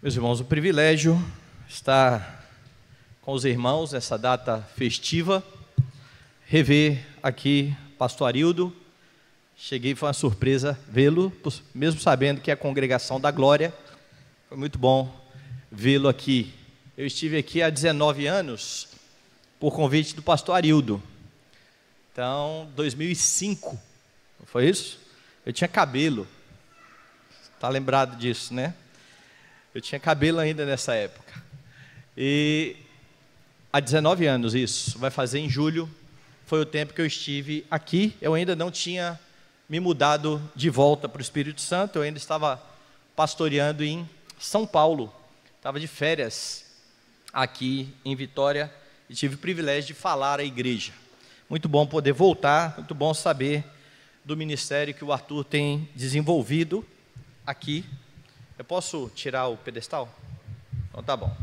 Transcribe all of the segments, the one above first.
Meus irmãos, o privilégio estar com os irmãos nessa data festiva, rever aqui pastor Arildo. Cheguei, foi uma surpresa vê-lo, mesmo sabendo que é a congregação da Glória. Foi muito bom vê-lo aqui. Eu estive aqui há 19 anos por convite do pastor Arildo. Então, 2005, não foi isso? Eu tinha cabelo. Está lembrado disso, né? Eu tinha cabelo ainda nessa época. E há 19 anos isso, vai fazer em julho, foi o tempo que eu estive aqui. Eu ainda não tinha me mudado de volta para o Espírito Santo, eu ainda estava pastoreando em São Paulo. Estava de férias aqui em Vitória e tive o privilégio de falar à igreja. Muito bom poder voltar, muito bom saber do ministério que o Arthur tem desenvolvido aqui. Eu posso tirar o pedestal? Então tá bom.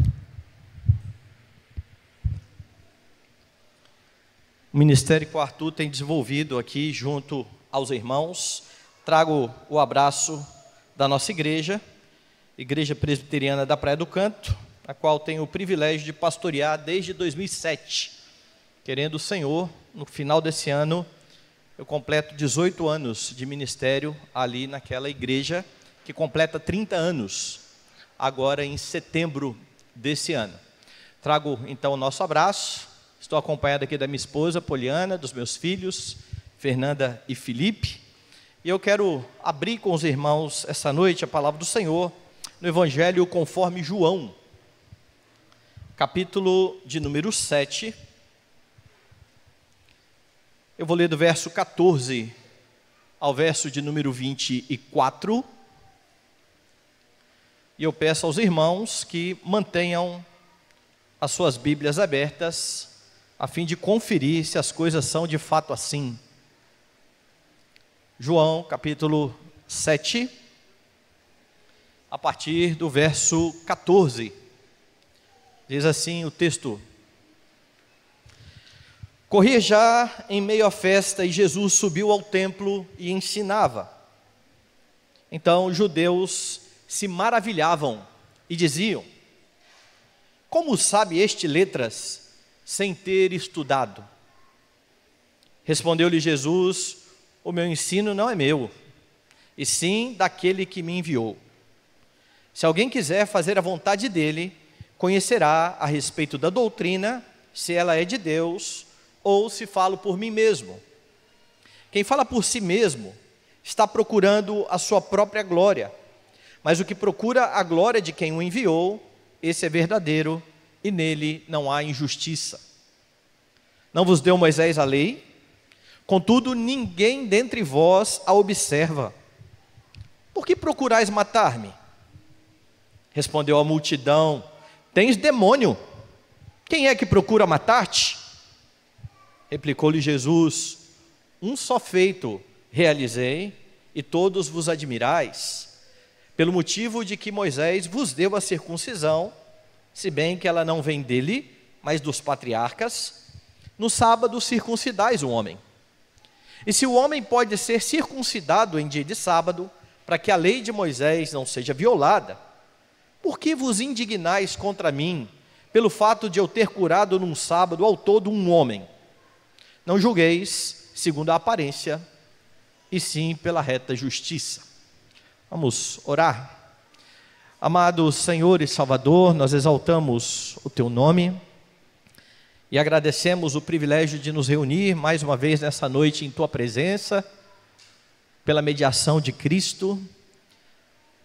O ministério que o Arthur tem desenvolvido aqui junto aos irmãos. Trago o abraço da nossa igreja, Igreja Presbiteriana da Praia do Canto, a qual tenho o privilégio de pastorear desde 2007. Querendo o Senhor, no final desse ano, eu completo 18 anos de ministério ali naquela igreja, que completa 30 anos, agora em setembro desse ano. Trago então o nosso abraço, estou acompanhado aqui da minha esposa, Poliana, dos meus filhos, Fernanda e Felipe, e eu quero abrir com os irmãos essa noite a palavra do Senhor, no Evangelho conforme João, capítulo de número 7, eu vou ler do verso 14 ao verso de número 24, e eu peço aos irmãos que mantenham as suas Bíblias abertas, a fim de conferir se as coisas são de fato assim. João, capítulo 7, a partir do verso 14, diz assim o texto: Corria já em meio à festa e Jesus subiu ao templo e ensinava. Então os judeus se maravilhavam e diziam: Como sabe este letras sem ter estudado? Respondeu-lhe Jesus: O meu ensino não é meu, e sim daquele que me enviou. Se alguém quiser fazer a vontade dele, conhecerá a respeito da doutrina, se ela é de Deus, ou se falo por mim mesmo. Quem fala por si mesmo está procurando a sua própria glória, mas o que procura a glória de quem o enviou, esse é verdadeiro, e nele não há injustiça. Não vos deu Moisés a lei? Contudo, ninguém dentre vós a observa. Por que procurais matar-me? Respondeu a multidão: Tens demônio. Quem é que procura matar-te? Replicou-lhe Jesus: Um só feito realizei, e todos vos admirais, pelo motivo de que Moisés vos deu a circuncisão, se bem que ela não vem dele, mas dos patriarcas. No sábado circuncidais o homem. E se o homem pode ser circuncidado em dia de sábado, para que a lei de Moisés não seja violada, por que vos indignais contra mim, pelo fato de eu ter curado num sábado ao todo um homem? Não julgueis segundo a aparência, e sim pela reta justiça. Vamos orar. Amado Senhor e Salvador, nós exaltamos o Teu nome e agradecemos o privilégio de nos reunir mais uma vez nessa noite em Tua presença, pela mediação de Cristo,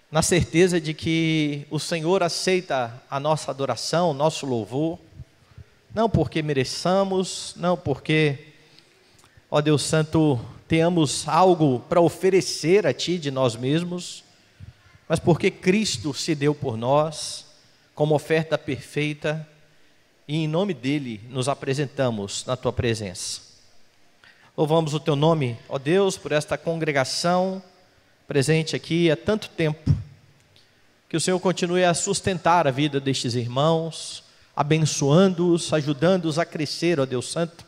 na certeza de que o Senhor aceita a nossa adoração, o nosso louvor, não porque mereçamos, não porque, ó Deus Santo, tenhamos algo para oferecer a Ti de nós mesmos, mas porque Cristo se deu por nós, como oferta perfeita, e em nome dEle nos apresentamos na Tua presença. Louvamos o Teu nome, ó Deus, por esta congregação presente aqui há tanto tempo, que o Senhor continue a sustentar a vida destes irmãos, abençoando-os, ajudando-os a crescer, ó Deus Santo,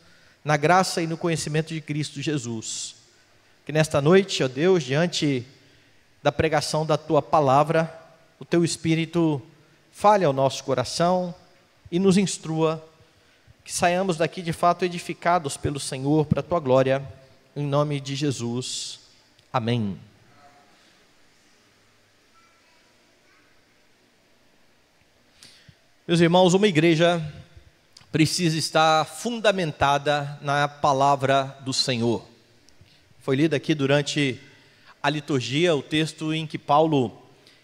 na graça e no conhecimento de Cristo Jesus. Que nesta noite, ó Deus, diante da pregação da Tua palavra, o Teu Espírito fale ao nosso coração e nos instrua, que saiamos daqui de fato edificados pelo Senhor para a tua glória, em nome de Jesus. Amém. Meus irmãos, uma igreja precisa estar fundamentada na palavra do Senhor. Foi lido aqui durante a liturgia o texto em que Paulo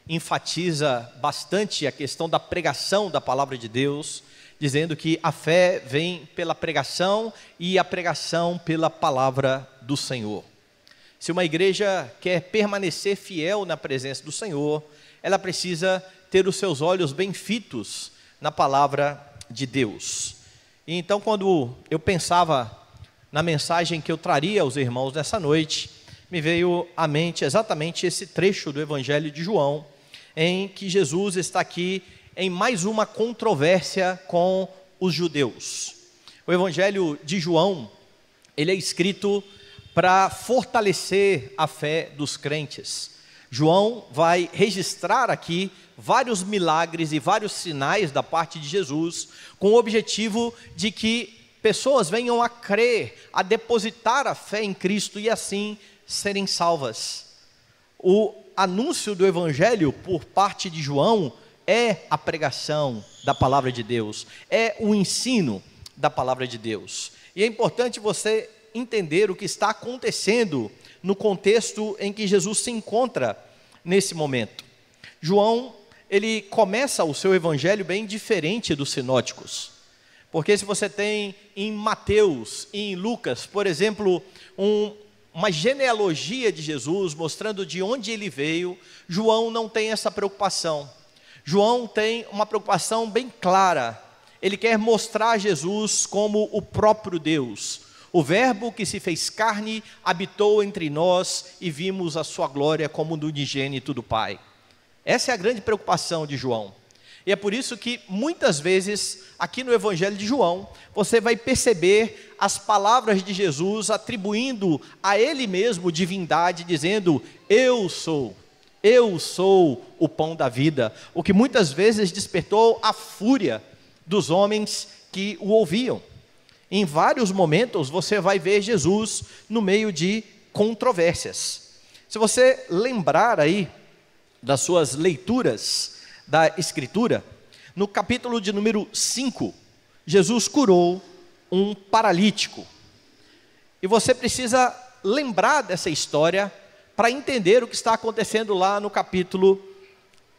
enfatiza bastante a questão da pregação da palavra de Deus, dizendo que a fé vem pela pregação e a pregação pela palavra do Senhor. Se uma igreja quer permanecer fiel na presença do Senhor, ela precisa ter os seus olhos bem fitos na palavra de Deus. E então, quando eu pensava na mensagem que eu traria aos irmãos nessa noite, me veio à mente exatamente esse trecho do Evangelho de João, em que Jesus está aqui em mais uma controvérsia com os judeus. O Evangelho de João, ele é escrito para fortalecer a fé dos crentes. João vai registrar aqui vários milagres e vários sinais da parte de Jesus, com o objetivo de que pessoas venham a crer, a depositar a fé em Cristo e assim serem salvas. O anúncio do Evangelho por parte de João é a pregação da palavra de Deus, é o ensino da palavra de Deus. E é importante você entender o que está acontecendo no contexto em que Jesus se encontra nesse momento. João, ele começa o seu evangelho bem diferente dos sinóticos, porque se você tem em Mateus e em Lucas, por exemplo, uma genealogia de Jesus, mostrando de onde ele veio, João não tem essa preocupação. João tem uma preocupação bem clara, ele quer mostrar Jesus como o próprio Deus, o verbo que se fez carne, habitou entre nós e vimos a sua glória como do unigênito do Pai. Essa é a grande preocupação de João. E é por isso que muitas vezes, aqui no Evangelho de João, você vai perceber as palavras de Jesus atribuindo a ele mesmo divindade, dizendo: eu sou o pão da vida, o que muitas vezes despertou a fúria dos homens que o ouviam. Em vários momentos você vai ver Jesus no meio de controvérsias. Se você lembrar aí das suas leituras da Escritura, no capítulo de número 5, Jesus curou um paralítico. E você precisa lembrar dessa história para entender o que está acontecendo lá no capítulo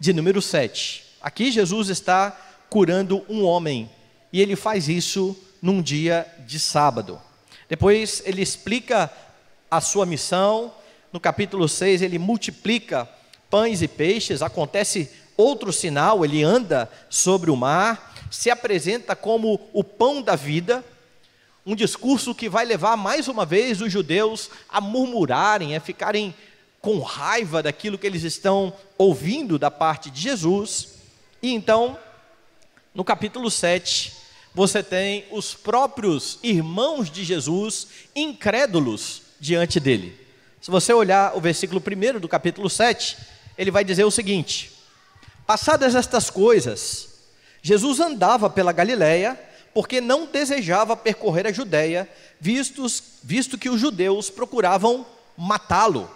de número 7. Aqui Jesus está curando um homem, e ele faz isso num dia de sábado. Depois ele explica a sua missão. No capítulo 6 ele multiplica pães e peixes, acontece outro sinal, ele anda sobre o mar, se apresenta como o pão da vida, um discurso que vai levar mais uma vez os judeus a murmurarem, a ficarem com raiva daquilo que eles estão ouvindo da parte de Jesus. E então, no capítulo 7, você tem os próprios irmãos de Jesus incrédulos diante dele. Se você olhar o versículo 1 do capítulo 7, ele vai dizer o seguinte: passadas estas coisas, Jesus andava pela Galileia, porque não desejava percorrer a Judeia, visto que os judeus procuravam matá-lo.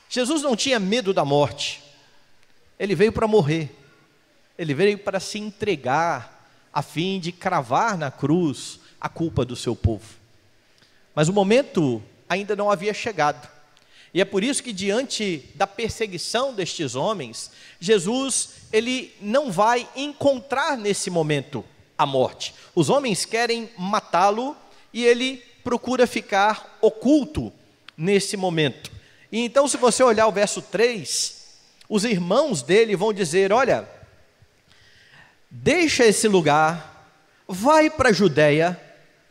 Jesus não tinha medo da morte, ele veio para morrer, ele veio para se entregar, a fim de cravar na cruz a culpa do seu povo. Mas o momento ainda não havia chegado, e é por isso que diante da perseguição destes homens, Jesus, ele não vai encontrar nesse momento a morte. Os homens querem matá-lo e ele procura ficar oculto nesse momento. E então, se você olhar o verso 3, os irmãos dele vão dizer: olha, deixa esse lugar, vai para a Judeia,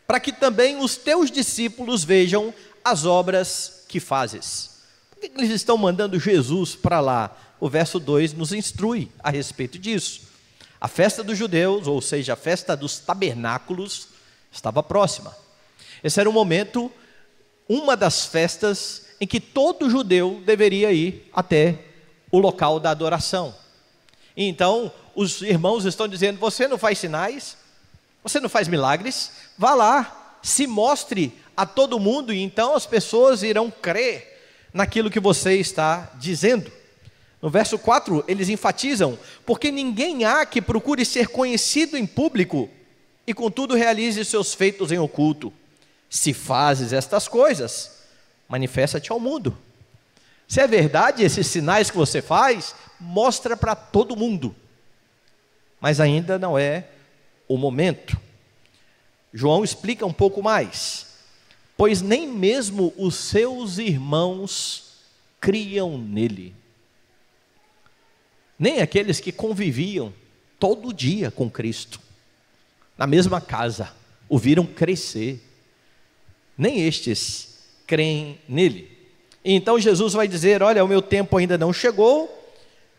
para que também os teus discípulos vejam as obras que fazes. Por que eles estão mandando Jesus para lá? O verso 2 nos instrui a respeito disso. A festa dos judeus, ou seja, a festa dos tabernáculos, estava próxima. Esse era o momento, uma das festas em que todo judeu deveria ir até o local da adoração. E então os irmãos estão dizendo: você não faz sinais, você não faz milagres, vá lá, se mostre a todo mundo, e então as pessoas irão crer naquilo que você está dizendo. No verso 4, eles enfatizam: porque ninguém há que procure ser conhecido em público e contudo realize seus feitos em oculto. Se fazes estas coisas, manifesta-te ao mundo. Se é verdade esses sinais que você faz, mostra para todo mundo. Mas ainda não é o momento. João explica um pouco mais: pois nem mesmo os seus irmãos criam nele. Nem aqueles que conviviam todo dia com Cristo, na mesma casa, o viram crescer, nem estes creem nele. E então Jesus vai dizer: olha, o meu tempo ainda não chegou,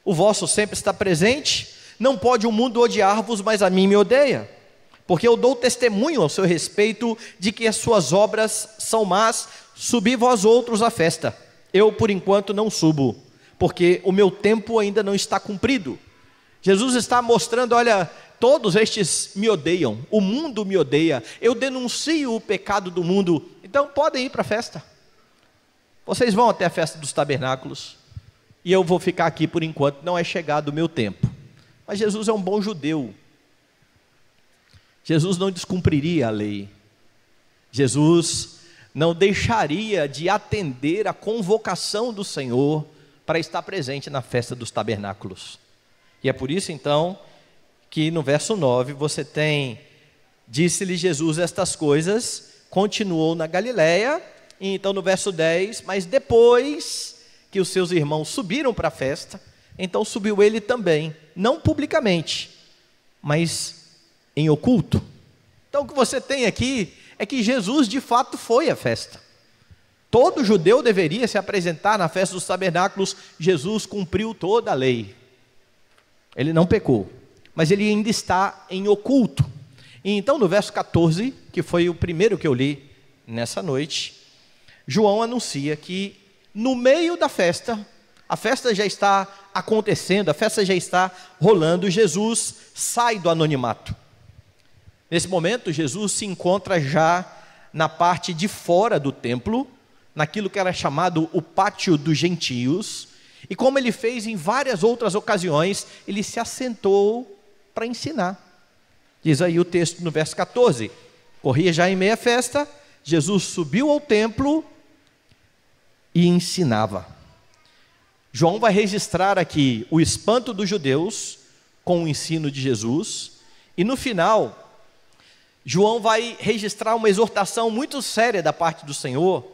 o vosso sempre está presente, não pode o mundo odiar-vos, mas a mim me odeia, porque eu dou testemunho ao seu respeito de que as suas obras são más. Subi vós outros à festa, eu por enquanto não subo, porque o meu tempo ainda não está cumprido. Jesus está mostrando: olha, todos estes me odeiam, o mundo me odeia, eu denuncio o pecado do mundo, então podem ir para a festa. Vocês vão até a festa dos tabernáculos, e eu vou ficar aqui por enquanto, não é chegado o meu tempo. Mas Jesus é um bom judeu. Jesus não descumpriria a lei. Jesus não deixaria de atender a convocação do Senhor para estar presente na festa dos tabernáculos. E é por isso então que no verso 9 você tem: disse-lhe Jesus estas coisas, continuou na Galileia. E então no verso 10, mas depois que os seus irmãos subiram para a festa, então subiu ele também, não publicamente, mas em oculto. Então o que você tem aqui é que Jesus de fato foi à festa. Todo judeu deveria se apresentar na festa dos tabernáculos. Jesus cumpriu toda a lei, ele não pecou, mas ele ainda está em oculto. E então no verso 14, que foi o primeiro que eu li nessa noite, João anuncia que no meio da festa, a festa já está acontecendo, a festa já está rolando, Jesus sai do anonimato. Nesse momento, Jesus se encontra já na parte de fora do templo, naquilo que era chamado o pátio dos gentios, e como ele fez em várias outras ocasiões, ele se assentou para ensinar. Diz aí o texto no verso 14: corria já em meia festa, Jesus subiu ao templo e ensinava. João vai registrar aqui o espanto dos judeus com o ensino de Jesus, e no final, João vai registrar uma exortação muito séria da parte do Senhor,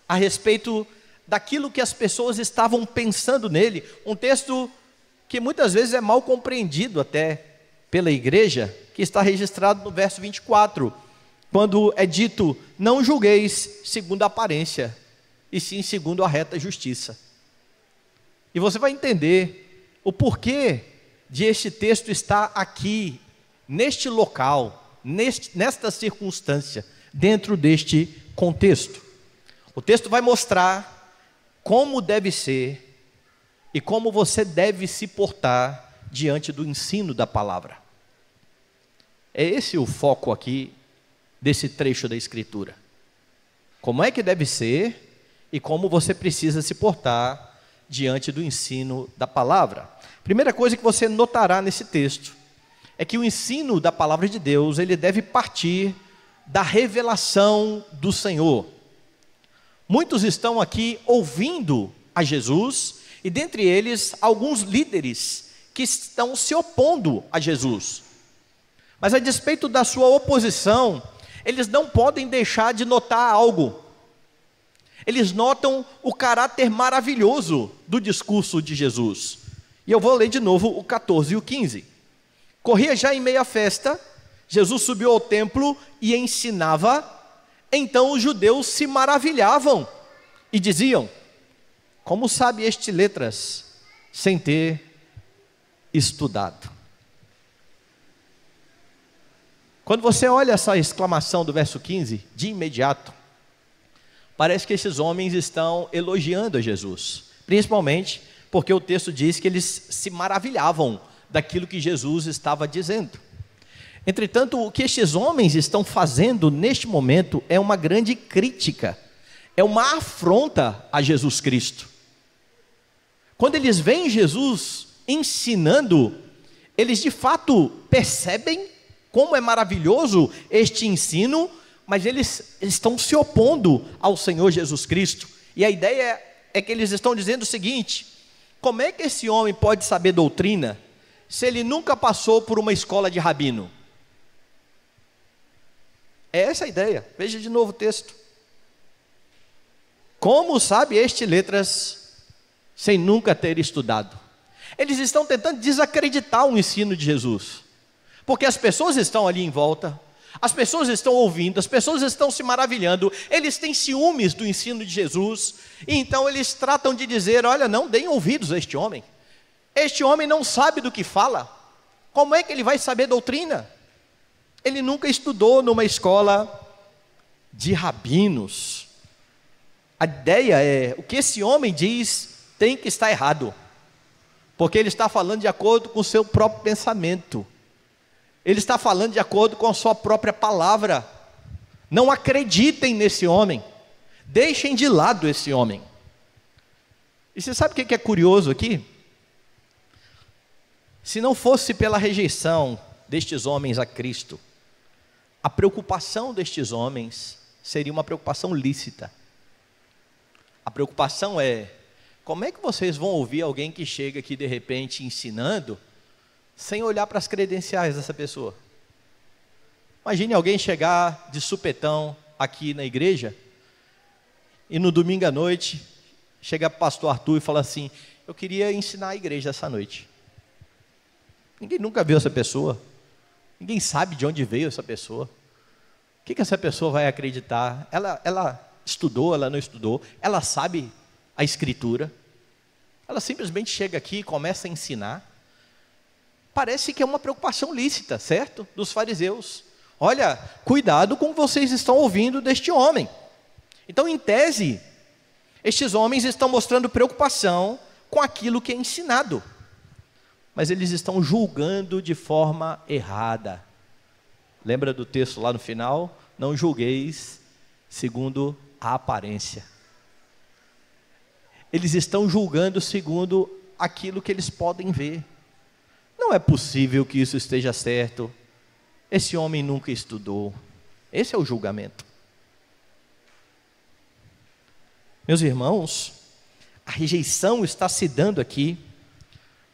a respeito daquilo que as pessoas estavam pensando nele, um texto que muitas vezes é mal compreendido até pela igreja, que está registrado no verso 24, quando é dito: não julgueis segundo a aparência, e sim segundo a reta justiça. E você vai entender o porquê de este texto estar aqui, neste local, nesta circunstância, dentro deste contexto. O texto vai mostrar como deve ser e como você deve se portar diante do ensino da palavra. É esse o foco aqui desse trecho da Escritura. Como é que deve ser e como você precisa se portar diante do ensino da palavra. Primeira coisa que você notará nesse texto é que o ensino da palavra de Deus, ele deve partir da revelação do Senhor. Muitos estão aqui ouvindo a Jesus, e dentre eles alguns líderes que estão se opondo a Jesus. Mas a despeito da sua oposição, eles não podem deixar de notar algo. Eles notam o caráter maravilhoso do discurso de Jesus. E eu vou ler de novo o 14 e o 15. Corria já em meia festa, Jesus subiu ao templo e ensinava. Então os judeus se maravilhavam e diziam: como sabe este letras sem ter estudado? Quando você olha essa exclamação do verso 15, de imediato, parece que esses homens estão elogiando a Jesus, principalmente porque o texto diz que eles se maravilhavam daquilo que Jesus estava dizendo. Entretanto, o que estes homens estão fazendo neste momento é uma grande crítica, é uma afronta a Jesus Cristo. Quando eles veem Jesus ensinando, eles de fato percebem como é maravilhoso este ensino, mas eles estão se opondo ao Senhor Jesus Cristo. E a ideia é que eles estão dizendo o seguinte: como é que esse homem pode saber doutrina se ele nunca passou por uma escola de rabino? É essa a ideia. Veja de novo o texto. Como sabe este letras sem nunca ter estudado? Eles estão tentando desacreditar o ensino de Jesus, porque as pessoas estão ali em volta, as pessoas estão ouvindo, as pessoas estão se maravilhando, eles têm ciúmes do ensino de Jesus, e então eles tratam de dizer: olha, não deem ouvidos a este homem não sabe do que fala, como é que ele vai saber doutrina? Ele nunca estudou numa escola de rabinos. A ideia é, o que esse homem diz tem que estar errado, porque ele está falando de acordo com o seu próprio pensamento, ele está falando de acordo com a sua própria palavra. Não acreditem nesse homem, deixem de lado esse homem. E você sabe o que é curioso aqui? Se não fosse pela rejeição destes homens a Cristo, a preocupação destes homens seria uma preocupação lícita. A preocupação é: como é que vocês vão ouvir alguém que chega aqui de repente ensinando, sem olhar para as credenciais dessa pessoa? Imagine alguém chegar de supetão aqui na igreja, e no domingo à noite, chega para o pastor Arthur e fala assim: eu queria ensinar a igreja essa noite. Ninguém nunca viu essa pessoa, ninguém sabe de onde veio essa pessoa. O que essa pessoa vai acreditar? Ela estudou, ela não estudou, ela sabe a escritura, ela simplesmente chega aqui e começa a ensinar. Parece que é uma preocupação lícita, certo? Dos fariseus. Olha, cuidado com o que vocês estão ouvindo deste homem. Então, em tese, estes homens estão mostrando preocupação com aquilo que é ensinado, mas eles estão julgando de forma errada. Lembra do texto lá no final? Não julgueis segundo a aparência. Eles estão julgando segundo aquilo que eles podem ver. Não é possível que isso esteja certo. Esse homem nunca estudou. Esse é o julgamento. Meus irmãos, a rejeição está se dando aqui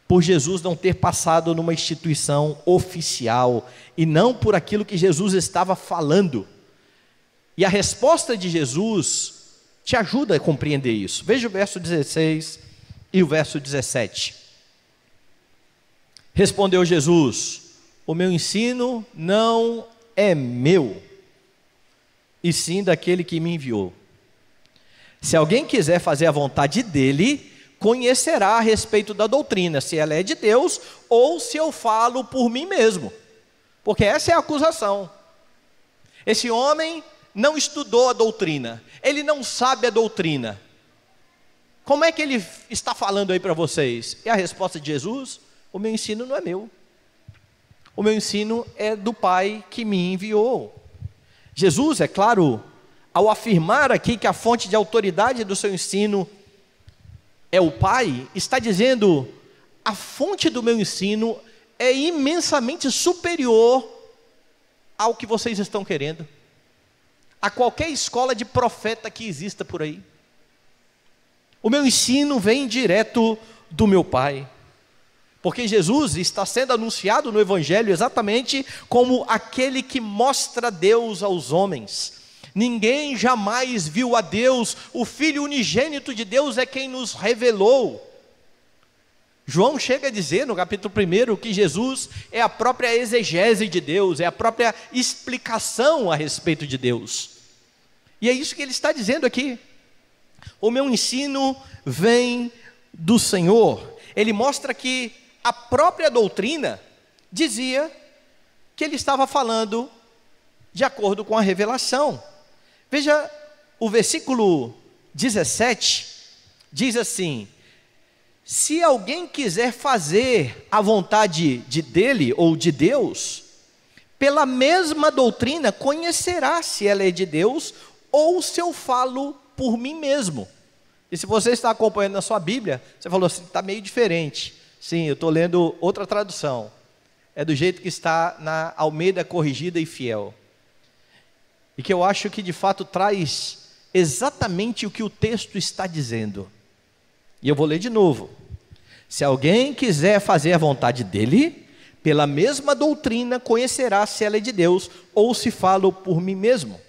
por Jesus não ter passado numa instituição oficial e não por aquilo que Jesus estava falando. E a resposta de Jesus te ajuda a compreender isso. Veja o verso 16 e o verso 17. Respondeu Jesus: o meu ensino não é meu, e sim daquele que me enviou. Se alguém quiser fazer a vontade dele, conhecerá a respeito da doutrina, se ela é de Deus ou se eu falo por mim mesmo. Porque essa é a acusação. Esse homem não estudou a doutrina, ele não sabe a doutrina. Como é que ele está falando aí para vocês? E a resposta de Jesus: o meu ensino não é meu, o meu ensino é do Pai que me enviou. Jesus, é claro, ao afirmar aqui que a fonte de autoridade do seu ensino é o Pai, está dizendo: a fonte do meu ensino é imensamente superior ao que vocês estão querendo, a qualquer escola de profeta que exista por aí. O meu ensino vem direto do meu Pai, porque Jesus está sendo anunciado no Evangelho exatamente como aquele que mostra Deus aos homens. Ninguém jamais viu a Deus, o Filho unigênito de Deus é quem nos revelou. João chega a dizer no capítulo 1 que Jesus é a própria exegese de Deus, é a própria explicação a respeito de Deus. E é isso que ele está dizendo aqui: o meu ensino vem do Senhor. Ele mostra que a própria doutrina dizia que ele estava falando de acordo com a revelação. Veja, o versículo 17 diz assim: se alguém quiser fazer a vontade dele ou de Deus, pela mesma doutrina conhecerá se ela é de Deus ou se eu falo por mim mesmo. E se você está acompanhando na sua Bíblia, você falou assim, está meio diferente. Sim, eu estou lendo outra tradução. É do jeito que está na Almeida Corrigida e Fiel. E que eu acho que de fato traz exatamente o que o texto está dizendo. E eu vou ler de novo. Se alguém quiser fazer a vontade dele, pela mesma doutrina conhecerá se ela é de Deus ou se falo por mim mesmo.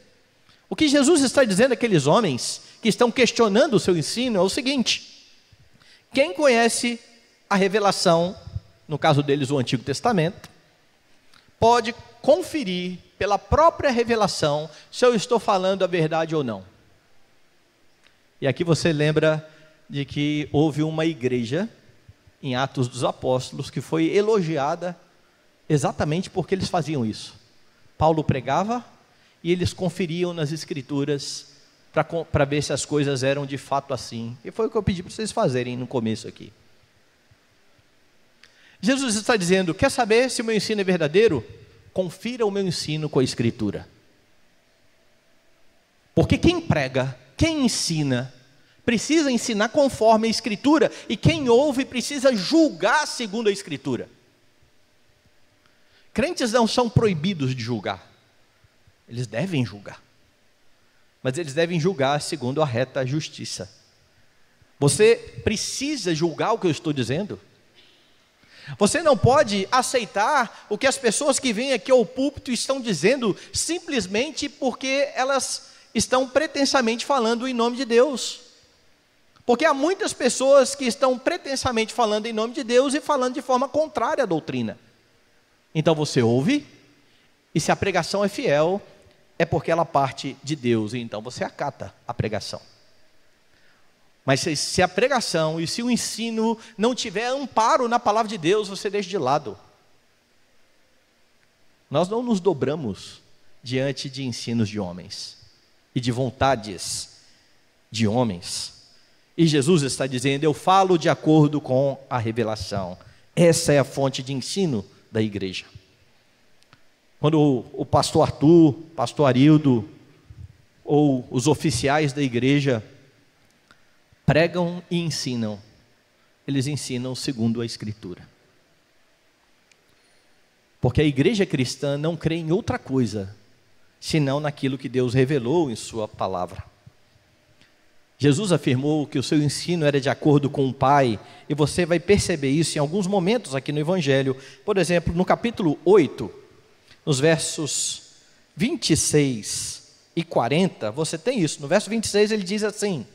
O que Jesus está dizendo àqueles homens que estão questionando o seu ensino é o seguinte: quem conhece a revelação, no caso deles o Antigo Testamento, pode conferir pela própria revelação se eu estou falando a verdade ou não. E aqui você lembra de que houve uma igreja em Atos dos Apóstolos que foi elogiada exatamente porque eles faziam isso. Paulo pregava e eles conferiam nas escrituras para ver se as coisas eram de fato assim. E foi o que eu pedi para vocês fazerem no começo aqui. Jesus está dizendo, quer saber se o meu ensino é verdadeiro? Confira o meu ensino com a escritura. Porque quem prega, quem ensina, precisa ensinar conforme a escritura, e quem ouve precisa julgar segundo a escritura. Crentes não são proibidos de julgar. Eles devem julgar. Mas eles devem julgar segundo a reta justiça. Você precisa julgar o que eu estou dizendo. Você não pode aceitar o que as pessoas que vêm aqui ao púlpito estão dizendo simplesmente porque elas estão pretensamente falando em nome de Deus. Porque há muitas pessoas que estão pretensamente falando em nome de Deus e falando de forma contrária à doutrina. Então você ouve, e se a pregação é fiel, é porque ela parte de Deus, e então você acata a pregação. Mas se a pregação e se o ensino não tiver amparo na palavra de Deus, você deixa de lado. Nós não nos dobramos diante de ensinos de homens e de vontades de homens. E Jesus está dizendo, eu falo de acordo com a revelação. Essa é a fonte de ensino da igreja. Quando o pastor Arthur, pastor Arildo, ou os oficiais da igreja pregam e ensinam, eles ensinam segundo a escritura. Porque a igreja cristã não crê em outra coisa, senão naquilo que Deus revelou em sua palavra. Jesus afirmou que o seu ensino era de acordo com o Pai, e você vai perceber isso em alguns momentos aqui no Evangelho. Por exemplo, no capítulo 8, nos versos 26 e 40, você tem isso. No verso 26 ele diz assim: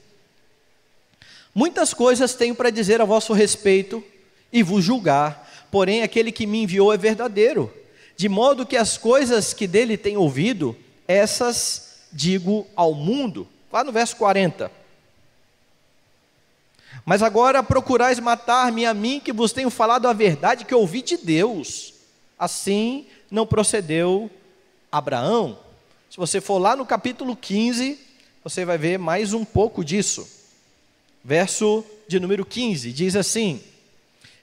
muitas coisas tenho para dizer a vosso respeito e vos julgar, porém aquele que me enviou é verdadeiro, de modo que as coisas que dele tenho ouvido, essas digo ao mundo. Lá no verso 40. Mas agora procurais matar-me a mim, que vos tenho falado a verdade que ouvi de Deus. Assim não procedeu Abraão. Se você for lá no capítulo 15, você vai ver mais um pouco disso. Verso de número 15, diz assim: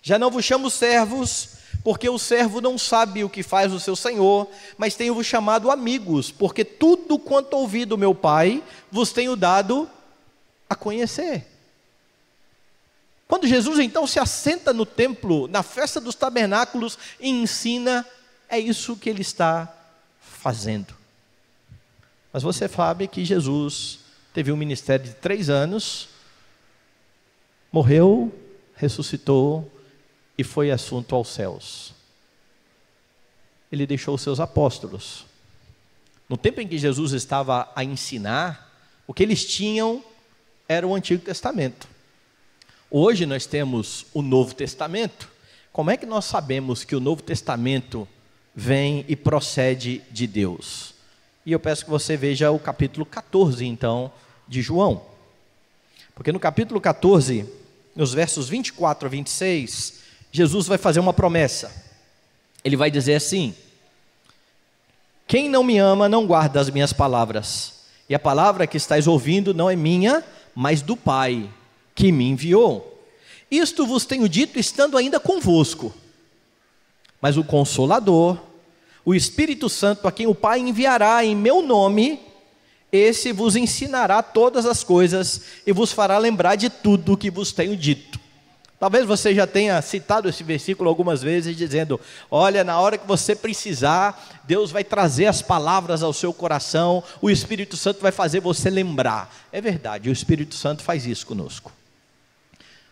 já não vos chamo servos, porque o servo não sabe o que faz o seu senhor, mas tenho-vos chamado amigos, porque tudo quanto ouvi do meu Pai, vos tenho dado a conhecer. Quando Jesus então se assenta no templo, na festa dos tabernáculos, e ensina, é isso que ele está fazendo. Mas você sabe que Jesus teve um ministério de 3 anos, morreu, ressuscitou e foi assunto aos céus. Ele deixou os seus apóstolos. No tempo em que Jesus estava a ensinar, o que eles tinham era o Antigo Testamento. Hoje nós temos o Novo Testamento. Como é que nós sabemos que o Novo Testamento vem e procede de Deus? E eu peço que você veja o capítulo 14, então, de João. Porque no capítulo 14, nos versos 24 a 26, Jesus vai fazer uma promessa. Ele vai dizer assim: quem não me ama não guarda as minhas palavras, e a palavra que estáis ouvindo não é minha, mas do Pai que me enviou. Isto vos tenho dito estando ainda convosco. Mas o Consolador, o Espírito Santo, a quem o Pai enviará em meu nome, esse vos ensinará todas as coisas e vos fará lembrar de tudo o que vos tenho dito. Talvez você já tenha citado esse versículo algumas vezes, dizendo: olha, na hora que você precisar, Deus vai trazer as palavras ao seu coração, o Espírito Santo vai fazer você lembrar. É verdade, o Espírito Santo faz isso conosco.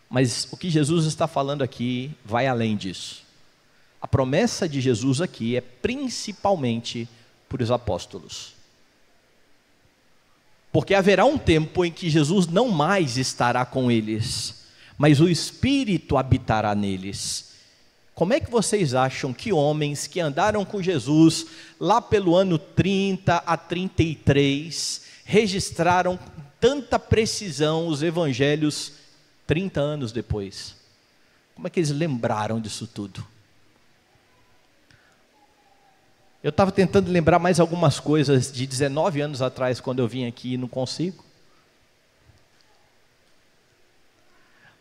Mas o que Jesus está falando aqui vai além disso. A promessa de Jesus aqui é principalmente para os apóstolos. Porque haverá um tempo em que Jesus não mais estará com eles, mas o Espírito habitará neles. Como é que vocês acham que homens que andaram com Jesus lá pelo ano 30 a 33, registraram com tanta precisão os evangelhos 30 anos depois? Como é que eles lembraram disso tudo? Eu estava tentando lembrar mais algumas coisas de 19 anos atrás, quando eu vim aqui, e não consigo.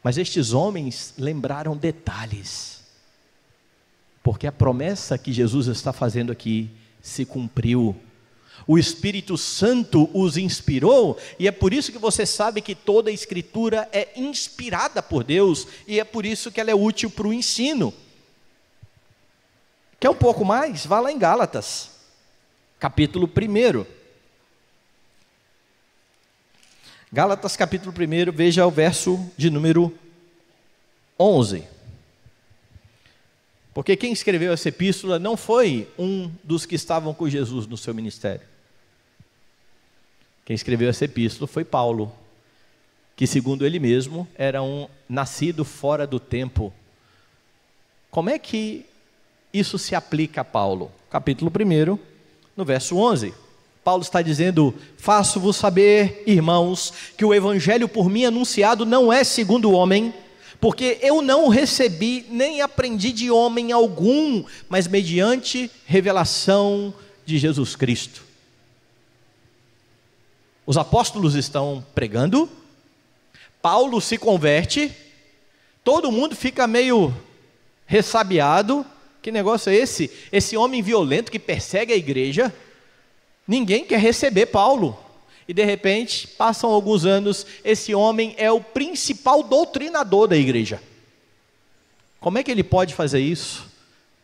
Mas estes homens lembraram detalhes, porque a promessa que Jesus está fazendo aqui se cumpriu. O Espírito Santo os inspirou, e é por isso que você sabe que toda a Escritura é inspirada por Deus, e é por isso que ela é útil para o ensino. Quer um pouco mais? Vá lá em Gálatas, capítulo 1. Gálatas capítulo 1, veja o verso de número 11. Porque quem escreveu essa epístola não foi um dos que estavam com Jesus no seu ministério. Quem escreveu essa epístola foi Paulo, que segundo ele mesmo era um nascido fora do tempo. Como é que isso se aplica a Paulo? Capítulo 1, no verso 11. Paulo está dizendo: faço-vos saber, irmãos, que o evangelho por mim anunciado não é segundo o homem, porque eu não o recebi, nem aprendi de homem algum, mas mediante revelação de Jesus Cristo. Os apóstolos estão pregando, Paulo se converte, todo mundo fica meio ressabiado. Que negócio é esse? Esse homem violento que persegue a igreja, ninguém quer receber Paulo. E de repente, passam alguns anos, esse homem é o principal doutrinador da igreja. Como é que ele pode fazer isso?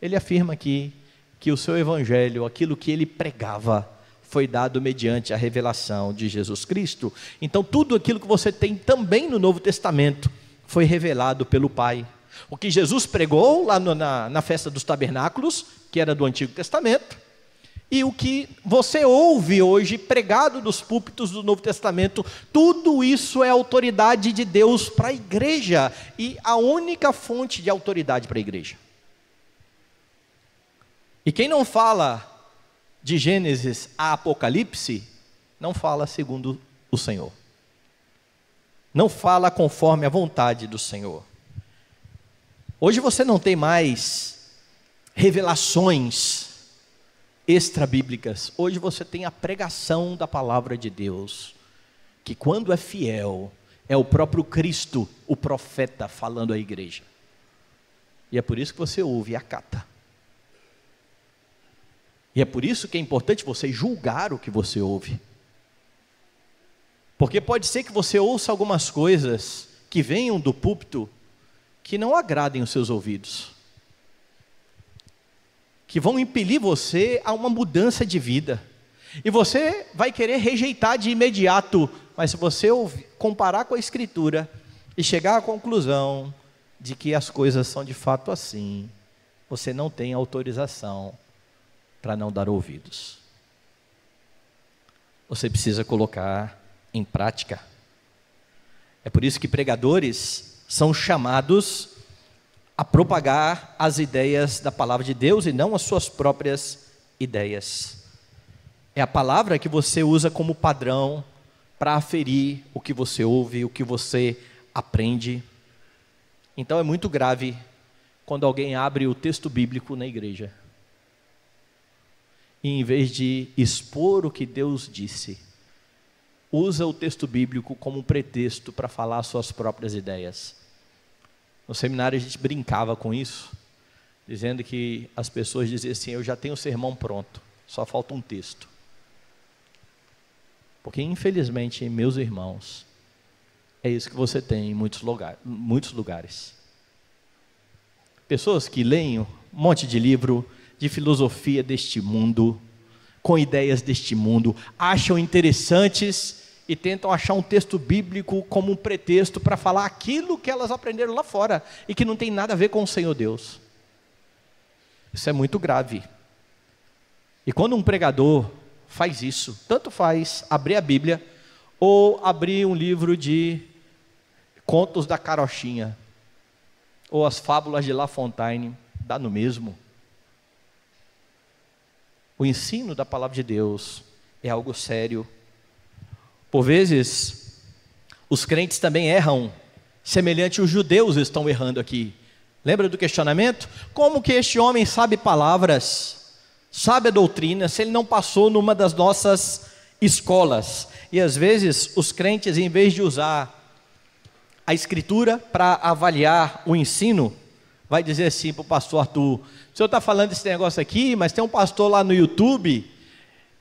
Ele afirma aqui que o seu evangelho, aquilo que ele pregava, foi dado mediante a revelação de Jesus Cristo. Então tudo aquilo que você tem também no Novo Testamento foi revelado pelo Pai. O que Jesus pregou lá na festa dos tabernáculos, que era do Antigo Testamento, e o que você ouve hoje pregado dos púlpitos do Novo Testamento, tudo isso é autoridade de Deus para a igreja, e a única fonte de autoridade para a igreja. E quem não fala de Gênesis a Apocalipse, não fala segundo o Senhor, não fala conforme a vontade do Senhor. Hoje você não tem mais revelações extrabíblicas. Hoje você tem a pregação da palavra de Deus, que quando é fiel, é o próprio Cristo, o profeta, falando à igreja. E é por isso que você ouve e acata. E é por isso que é importante você julgar o que você ouve. Porque pode ser que você ouça algumas coisas que venham do púlpito que não agradem os seus ouvidos, que vão impelir você a uma mudança de vida, e você vai querer rejeitar de imediato, mas se você comparar com a Escritura, e chegar à conclusão de que as coisas são de fato assim, você não tem autorização para não dar ouvidos. Você precisa colocar em prática. É por isso que pregadores são chamados a propagar as ideias da palavra de Deus e não as suas próprias ideias. É a palavra que você usa como padrão para aferir o que você ouve, o que você aprende. Então é muito grave quando alguém abre o texto bíblico na igreja e, em vez de expor o que Deus disse, usa o texto bíblico como um pretexto para falar suas próprias ideias. No seminário a gente brincava com isso, dizendo que as pessoas diziam assim: eu já tenho o sermão pronto, só falta um texto. Porque infelizmente, meus irmãos, é isso que você tem em muitos lugares. Pessoas que leem um monte de livro de filosofia deste mundo, com ideias deste mundo, acham interessantes e tentam achar um texto bíblico como um pretexto para falar aquilo que elas aprenderam lá fora e que não tem nada a ver com o Senhor Deus. Isso é muito grave. E quando um pregador faz isso, tanto faz abrir a Bíblia ou abrir um livro de contos da carochinha ou as fábulas de La Fontaine, dá no mesmo. O ensino da palavra de Deus é algo sério. Por vezes, os crentes também erram, semelhante os judeus estão errando aqui. Lembra do questionamento? Como que este homem sabe palavras, sabe a doutrina, se ele não passou numa das nossas escolas? E às vezes, os crentes, em vez de usar a Escritura para avaliar o ensino, vai dizer assim para o pastor Arthur: o senhor está falando desse negócio aqui, mas tem um pastor lá no YouTube,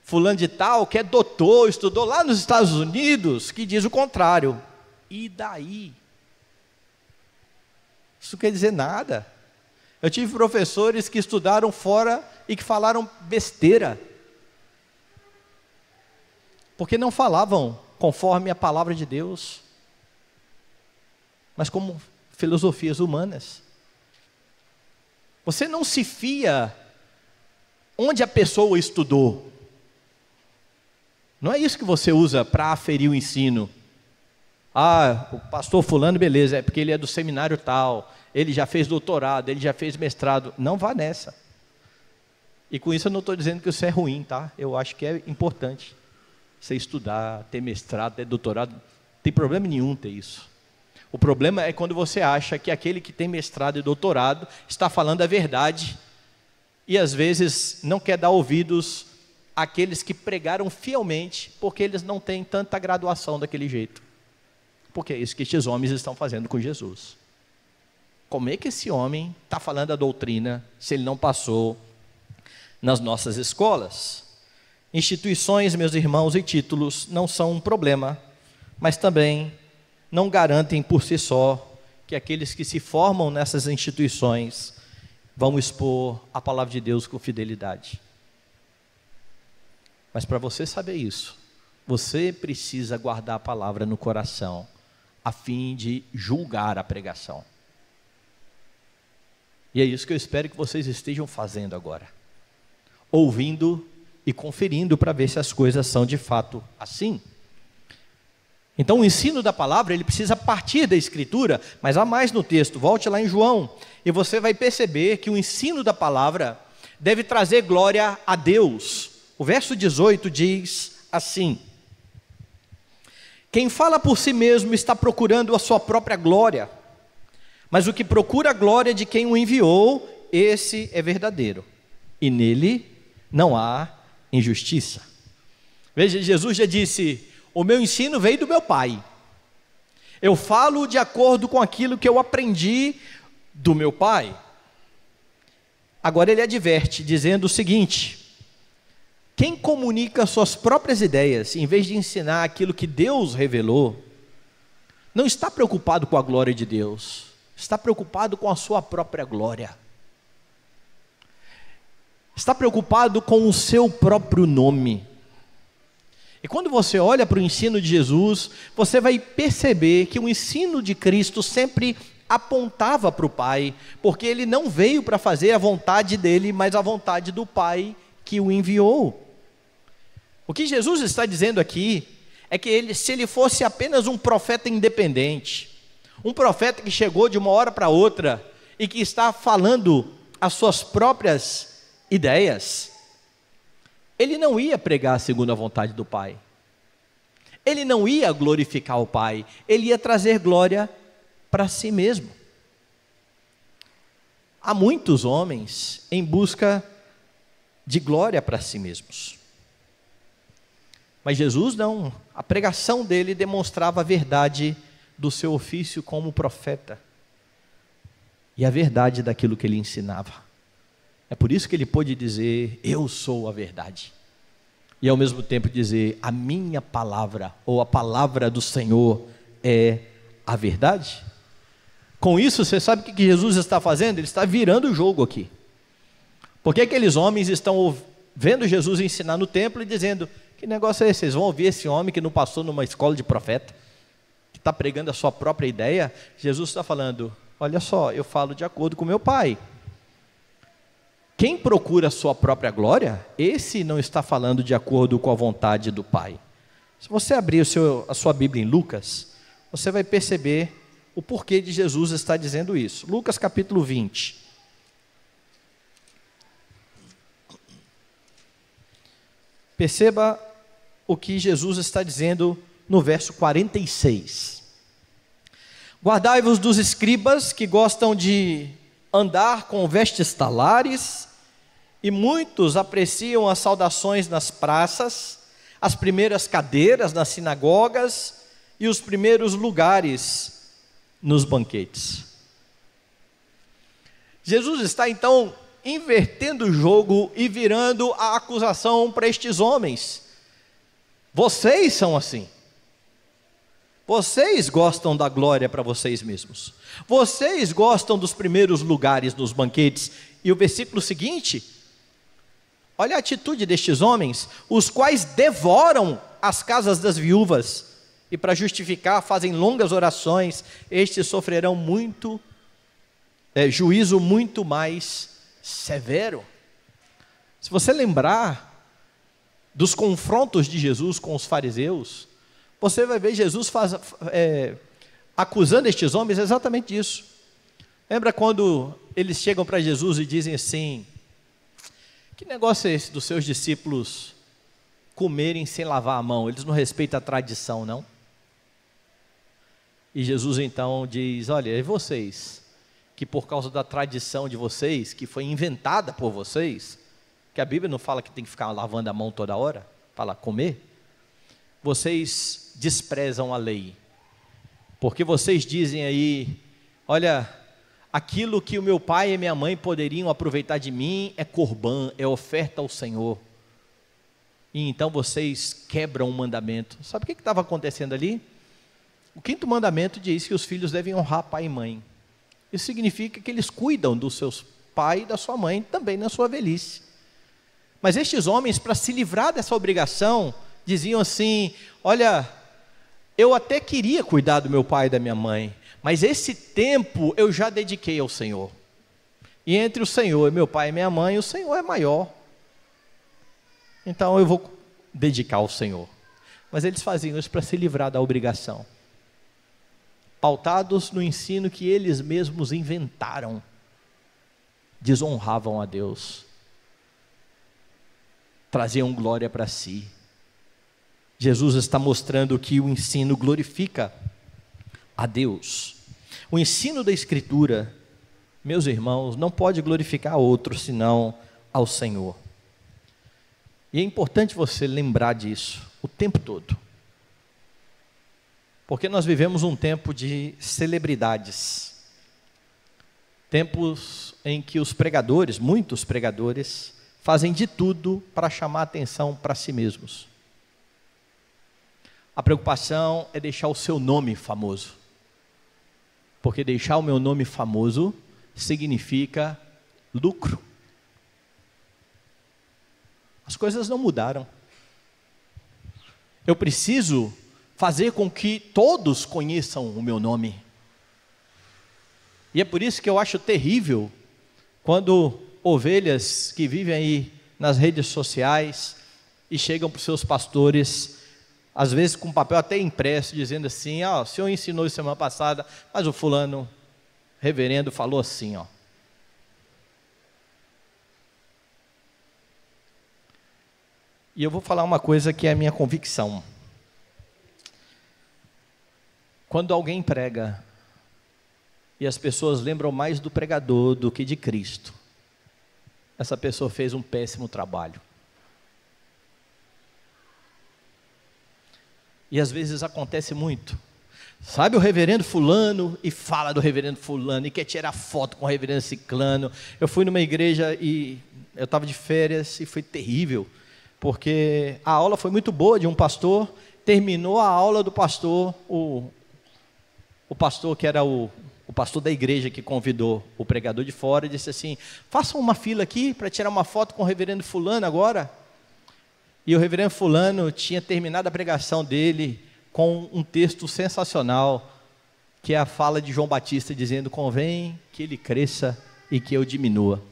fulano de tal, que é doutor, estudou lá nos Estados Unidos, que diz o contrário. E daí? Isso não quer dizer nada. Eu tive professores que estudaram fora e que falaram besteira, porque não falavam conforme a palavra de Deus, mas como filosofias humanas. Você não se fia onde a pessoa estudou. Não é isso que você usa para aferir o ensino. Ah, o pastor fulano, beleza, é porque ele é do seminário tal, ele já fez doutorado, ele já fez mestrado. Não vá nessa. E com isso eu não estou dizendo que isso é ruim, tá? Eu acho que é importante você estudar, ter mestrado, ter doutorado. Não tem problema nenhum ter isso. O problema é quando você acha que aquele que tem mestrado e doutorado está falando a verdade e às vezes não quer dar ouvidos àqueles que pregaram fielmente, porque eles não têm tanta graduação daquele jeito. Porque é isso que estes homens estão fazendo com Jesus. Como é que esse homem está falando a doutrina se ele não passou nas nossas escolas? Instituições, meus irmãos, e títulos não são um problema, mas também não garantem por si só que aqueles que se formam nessas instituições vão expor a palavra de Deus com fidelidade. Mas para você saber isso, você precisa guardar a palavra no coração, a fim de julgar a pregação. E é isso que eu espero que vocês estejam fazendo agora, ouvindo e conferindo para ver se as coisas são de fato assim. Então o ensino da palavra, ele precisa partir da Escritura, mas há mais no texto. Volte lá em João e você vai perceber que o ensino da palavra deve trazer glória a Deus. O verso 18 diz assim: quem fala por si mesmo está procurando a sua própria glória, mas o que procura a glória de quem o enviou, esse é verdadeiro, e nele não há injustiça. Veja, Jesus já disse: o meu ensino veio do meu Pai. Eu falo de acordo com aquilo que eu aprendi do meu Pai. Agora ele adverte, dizendo o seguinte: quem comunica suas próprias ideias, em vez de ensinar aquilo que Deus revelou, não está preocupado com a glória de Deus, está preocupado com a sua própria glória. Está preocupado com o seu próprio nome. E quando você olha para o ensino de Jesus, você vai perceber que o ensino de Cristo sempre apontava para o Pai, porque ele não veio para fazer a vontade dele, mas a vontade do Pai que o enviou. O que Jesus está dizendo aqui é que se ele fosse apenas um profeta independente, um profeta que chegou de uma hora para outra e que está falando as suas próprias ideias, ele não ia pregar segundo a vontade do Pai, ele não ia glorificar o Pai, ele ia trazer glória para si mesmo. Há muitos homens em busca de glória para si mesmos, mas Jesus não. A pregação dele demonstrava a verdade do seu ofício como profeta. e a verdade daquilo que ele ensinava. É por isso que ele pôde dizer: eu sou a verdade. E ao mesmo tempo dizer: a minha palavra, ou a palavra do Senhor é a verdade. Com isso, você sabe o que Jesus está fazendo? Ele está virando o jogo aqui. Porque aqueles homens estão vendo Jesus ensinar no templo e dizendo: que negócio é esse? Vocês vão ouvir esse homem que não passou numa escola de profeta, que está pregando a sua própria ideia? Jesus está falando: olha só, eu falo de acordo com meu Pai. Quem procura a sua própria glória, esse não está falando de acordo com a vontade do Pai. Se você abrir a sua Bíblia em Lucas, você vai perceber o porquê de Jesus estar dizendo isso. Lucas capítulo 20. Perceba o que Jesus está dizendo no verso 46. Guardai-vos dos escribas que gostam de andar com vestes talares, e muitos apreciam as saudações nas praças, as primeiras cadeiras nas sinagogas e os primeiros lugares nos banquetes. Jesus está então invertendo o jogo e virando a acusação para estes homens. Vocês são assim. Vocês gostam da glória para vocês mesmos. Vocês gostam dos primeiros lugares nos banquetes. E o versículo seguinte, olha a atitude destes homens, os quais devoram as casas das viúvas, e para justificar fazem longas orações. Estes sofrerão juízo muito mais severo. Se você lembrar dos confrontos de Jesus com os fariseus, você vai ver Jesus acusando estes homens exatamente disso. Lembra quando eles chegam para Jesus e dizem assim: que negócio é esse dos seus discípulos comerem sem lavar a mão? Eles não respeitam a tradição, não? E Jesus então diz: olha, e vocês, que por causa da tradição de vocês, que foi inventada por vocês, que a Bíblia não fala que tem que ficar lavando a mão toda hora, fala comer, vocês desprezam a lei, porque vocês dizem aí: olha, aquilo que o meu pai e minha mãe poderiam aproveitar de mim é corbã, é oferta ao Senhor, e então vocês quebram o mandamento. Sabe o que estava acontecendo ali? O 5º mandamento diz que os filhos devem honrar pai e mãe. Isso significa que eles cuidam dos seus pai e da sua mãe também na sua velhice. Mas estes homens, para se livrar dessa obrigação, diziam assim: olha, eu até queria cuidar do meu pai e da minha mãe, mas esse tempo eu já dediquei ao Senhor. E entre o Senhor e meu pai e minha mãe, o Senhor é maior. Então eu vou dedicar ao Senhor. Mas eles faziam isso para se livrar da obrigação, pautados no ensino que eles mesmos inventaram. Desonravam a Deus, traziam glória para si. Jesus está mostrando que o ensino glorifica a Deus. O ensino da Escritura, meus irmãos, não pode glorificar a outro senão ao Senhor. E é importante você lembrar disso o tempo todo, porque nós vivemos um tempo de celebridades, tempos em que os pregadores, muitos pregadores, fazem de tudo para chamar atenção para si mesmos. A preocupação é deixar o seu nome famoso, porque deixar o meu nome famoso significa lucro. As coisas não mudaram. Eu preciso fazer com que todos conheçam o meu nome. E é por isso que eu acho terrível quando ovelhas que vivem aí nas redes sociais e chegam para os seus pastores, às vezes com papel até impresso, dizendo assim: o senhor ensinou isso semana passada, mas o fulano, reverendo, falou assim, E eu vou falar uma coisa que é a minha convicção. Quando alguém prega e as pessoas lembram mais do pregador do que de Cristo, essa pessoa fez um péssimo trabalho. E às vezes acontece muito. Sabe o reverendo fulano, e fala do reverendo fulano, e quer tirar foto com o reverendo ciclano. Eu fui numa igreja e eu estava de férias e foi terrível, porque a aula foi muito boa de um pastor, terminou a aula do pastor, o pastor que era o pastor da igreja que convidou o pregador de fora, disse assim: façam uma fila aqui para tirar uma foto com o reverendo fulano agora. E o reverendo fulano tinha terminado a pregação dele com um texto sensacional, que é a fala de João Batista dizendo: convém que ele cresça e que eu diminua.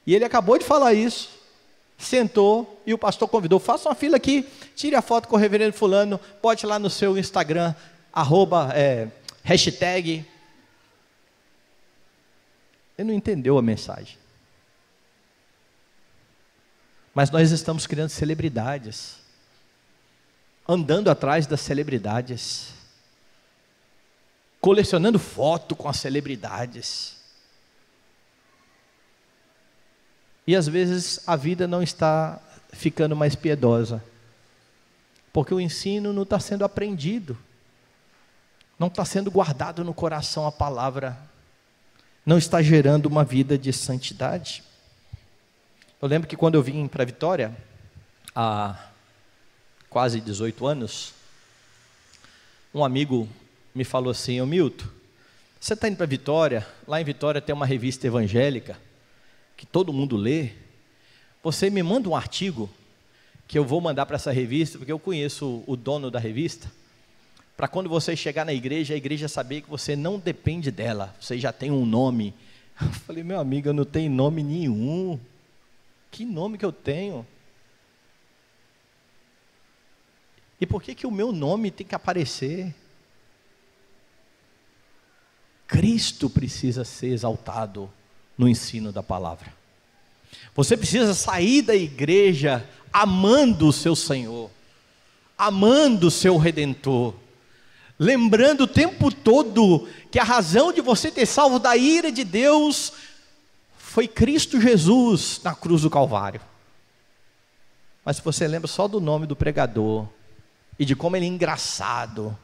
E ele acabou de falar isso, sentou e o pastor convidou: faça uma fila aqui, tire a foto com o reverendo fulano, bote lá no seu Instagram, hashtag. Ele não entendeu a mensagem. Mas nós estamos criando celebridades, andando atrás das celebridades, colecionando foto com as celebridades. E às vezes a vida não está ficando mais piedosa, porque o ensino não está sendo aprendido, não está sendo guardado no coração a palavra, não está gerando uma vida de santidade. Eu lembro que quando eu vim para Vitória, há quase 18 anos, um amigo me falou assim: ô Milton, você está indo para Vitória, lá em Vitória tem uma revista evangélica, que todo mundo lê, você me manda um artigo, que eu vou mandar para essa revista, porque eu conheço o dono da revista, para quando você chegar na igreja, a igreja saber que você não depende dela, você já tem um nome. Eu falei: meu amigo, eu não tenho nome nenhum. Que nome que eu tenho? E por que o meu nome tem que aparecer? Cristo precisa ser exaltado no ensino da palavra. Você precisa sair da igreja amando o seu Senhor, amando o seu Redentor, lembrando o tempo todo que a razão de você ter salvo da ira de Deus foi Cristo Jesus na cruz do Calvário. Mas se você lembra só do nome do pregador, e de como ele é engraçado,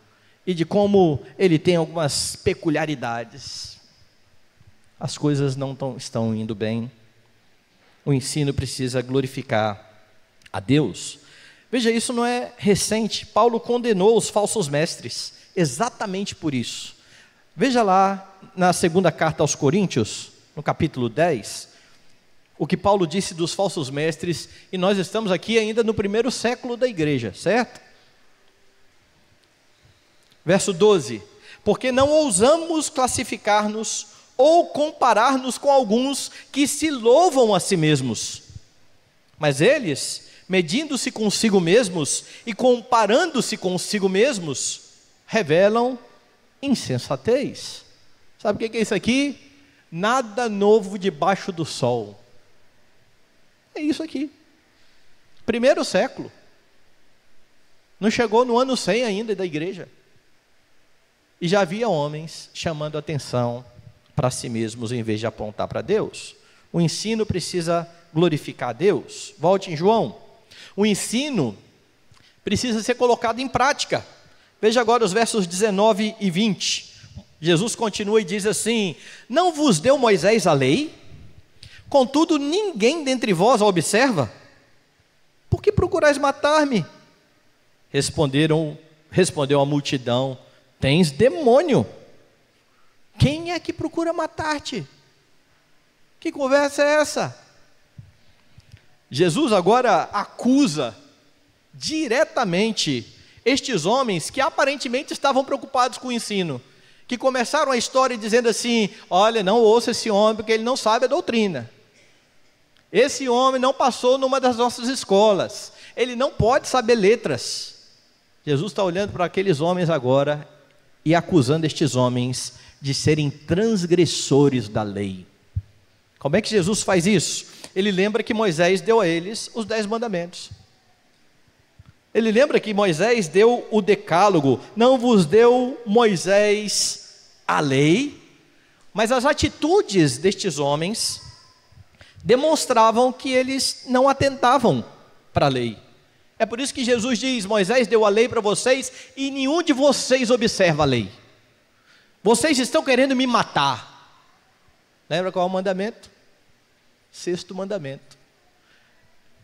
e de como ele tem algumas peculiaridades, as coisas não estão indo bem. O ensino precisa glorificar a Deus. Veja, isso não é recente. Paulo condenou os falsos mestres, exatamente por isso. Veja lá na segunda carta aos Coríntios, no capítulo 10, o que Paulo disse dos falsos mestres, e nós estamos aqui ainda no primeiro século da igreja, certo? Verso 12: porque não ousamos classificar-nos ou comparar-nos com alguns que se louvam a si mesmos, mas eles, medindo-se consigo mesmos e comparando-se consigo mesmos, revelam insensatez. Sabe o que é isso aqui? Nada novo debaixo do sol. É isso aqui. Primeiro século. Não chegou no ano 100 ainda da igreja. E já havia homens chamando atenção para si mesmos em vez de apontar para Deus. O ensino precisa glorificar a Deus. Volte em João. O ensino precisa ser colocado em prática. Veja agora os versos 19 e 20. Jesus continua e diz assim: não vos deu Moisés a lei? Contudo ninguém dentre vós a observa? Por que procurais matar-me? Respondeu a multidão: tens demônio. Quem é que procura matar-te? Que conversa é essa? Jesus agora acusa diretamente estes homens que aparentemente estavam preocupados com o ensino, que começaram a história dizendo assim: olha, não ouça esse homem porque ele não sabe a doutrina. Esse homem não passou numa das nossas escolas, ele não pode saber letras. Jesus está olhando para aqueles homens agora e acusando estes homens de serem transgressores da lei. Como é que Jesus faz isso? Ele lembra que Moisés deu a eles os 10 mandamentos. Ele lembra que Moisés deu o decálogo. Não vos deu Moisés a lei, mas as atitudes destes homens demonstravam que eles não atentavam para a lei. É por isso que Jesus diz: Moisés deu a lei para vocês e nenhum de vocês observa a lei. Vocês estão querendo me matar. Lembra qual é o mandamento? 6º mandamento.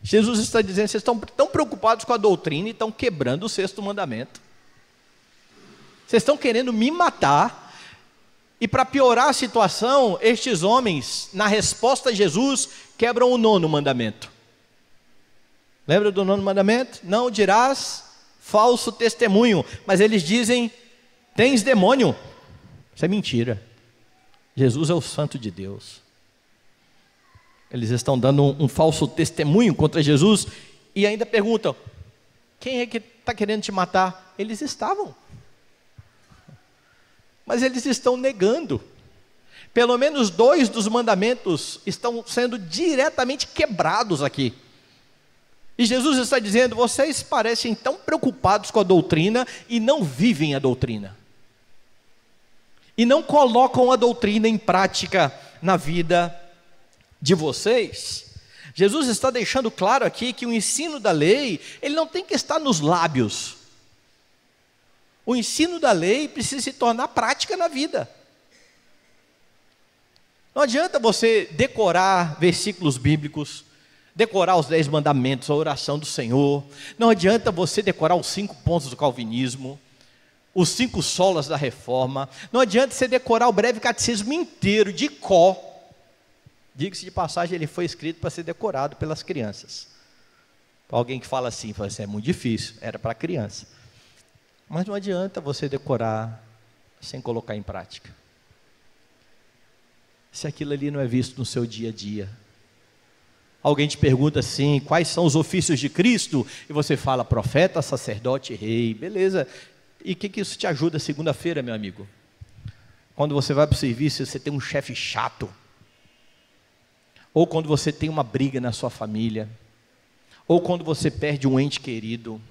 Jesus está dizendo: vocês estão tão preocupados com a doutrina e estão quebrando o 6º mandamento. Vocês estão querendo me matar. E para piorar a situação, estes homens, na resposta a Jesus, quebram o 9º mandamento. Lembra do 9º mandamento? Não dirás falso testemunho. Mas eles dizem: tens demônio. Isso é mentira. Jesus é o Santo de Deus. Eles estão dando um falso testemunho contra Jesus e ainda perguntam: quem é que está querendo te matar? Eles estavam. Mas eles estão negando. Pelo menos 2 dos mandamentos estão sendo diretamente quebrados aqui. E Jesus está dizendo: vocês parecem tão preocupados com a doutrina e não vivem a doutrina. E não colocam a doutrina em prática na vida de vocês. Jesus está deixando claro aqui que o ensino da lei, ele não tem que estar nos lábios. O ensino da lei precisa se tornar prática na vida. Não adianta você decorar versículos bíblicos, decorar os 10 mandamentos, a oração do Senhor. Não adianta você decorar os 5 pontos do calvinismo, os 5 solas da reforma. Não adianta você decorar o breve catecismo inteiro de cor. Diga-se de passagem, ele foi escrito para ser decorado pelas crianças. Alguém que fala assim, é muito difícil, era para criança. Mas não adianta você decorar sem colocar em prática. Se aquilo ali não é visto no seu dia a dia. Alguém te pergunta assim: quais são os ofícios de Cristo? E você fala: profeta, sacerdote, rei. Beleza. E o que isso te ajuda segunda-feira, meu amigo? Quando você vai para o serviço, você tem um chefe chato. Ou quando você tem uma briga na sua família. Ou quando você perde um ente querido.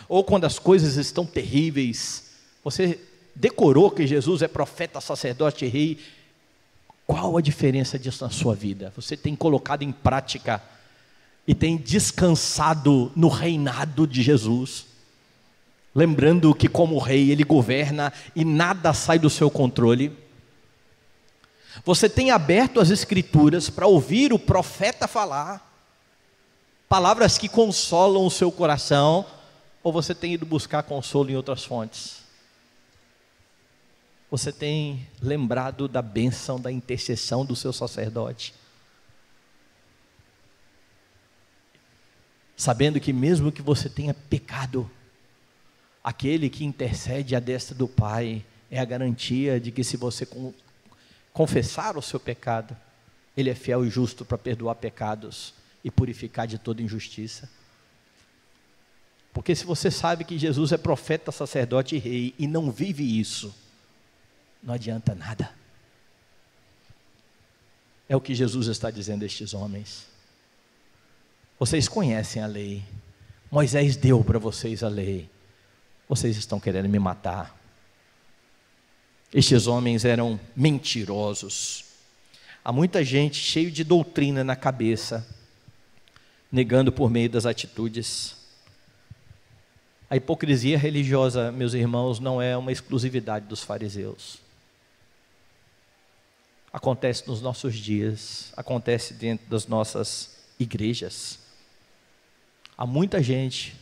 Ou quando as coisas estão terríveis. Você decorou que Jesus é profeta, sacerdote e rei. Qual a diferença disso na sua vida? Você tem colocado em prática e tem descansado no reinado de Jesus, lembrando que como rei ele governa e nada sai do seu controle? Você tem aberto as escrituras para ouvir o profeta falar palavras que consolam o seu coração, ou você tem ido buscar consolo em outras fontes? Você tem lembrado da bênção, da intercessão do seu sacerdote? Sabendo que mesmo que você tenha pecado, aquele que intercede à destra do Pai é a garantia de que se você confessar o seu pecado, Ele é fiel e justo para perdoar pecados e purificar de toda injustiça. Porque se você sabe que Jesus é profeta, sacerdote e rei e não vive isso, não adianta nada. É o que Jesus está dizendo a estes homens. Vocês conhecem a lei. Moisés deu para vocês a lei. Vocês estão querendo me matar. Estes homens eram mentirosos. Há muita gente cheia de doutrina na cabeça, negando por meio das atitudes. A hipocrisia religiosa, meus irmãos, não é uma exclusividade dos fariseus. Acontece nos nossos dias, acontece dentro das nossas igrejas. Há muita gente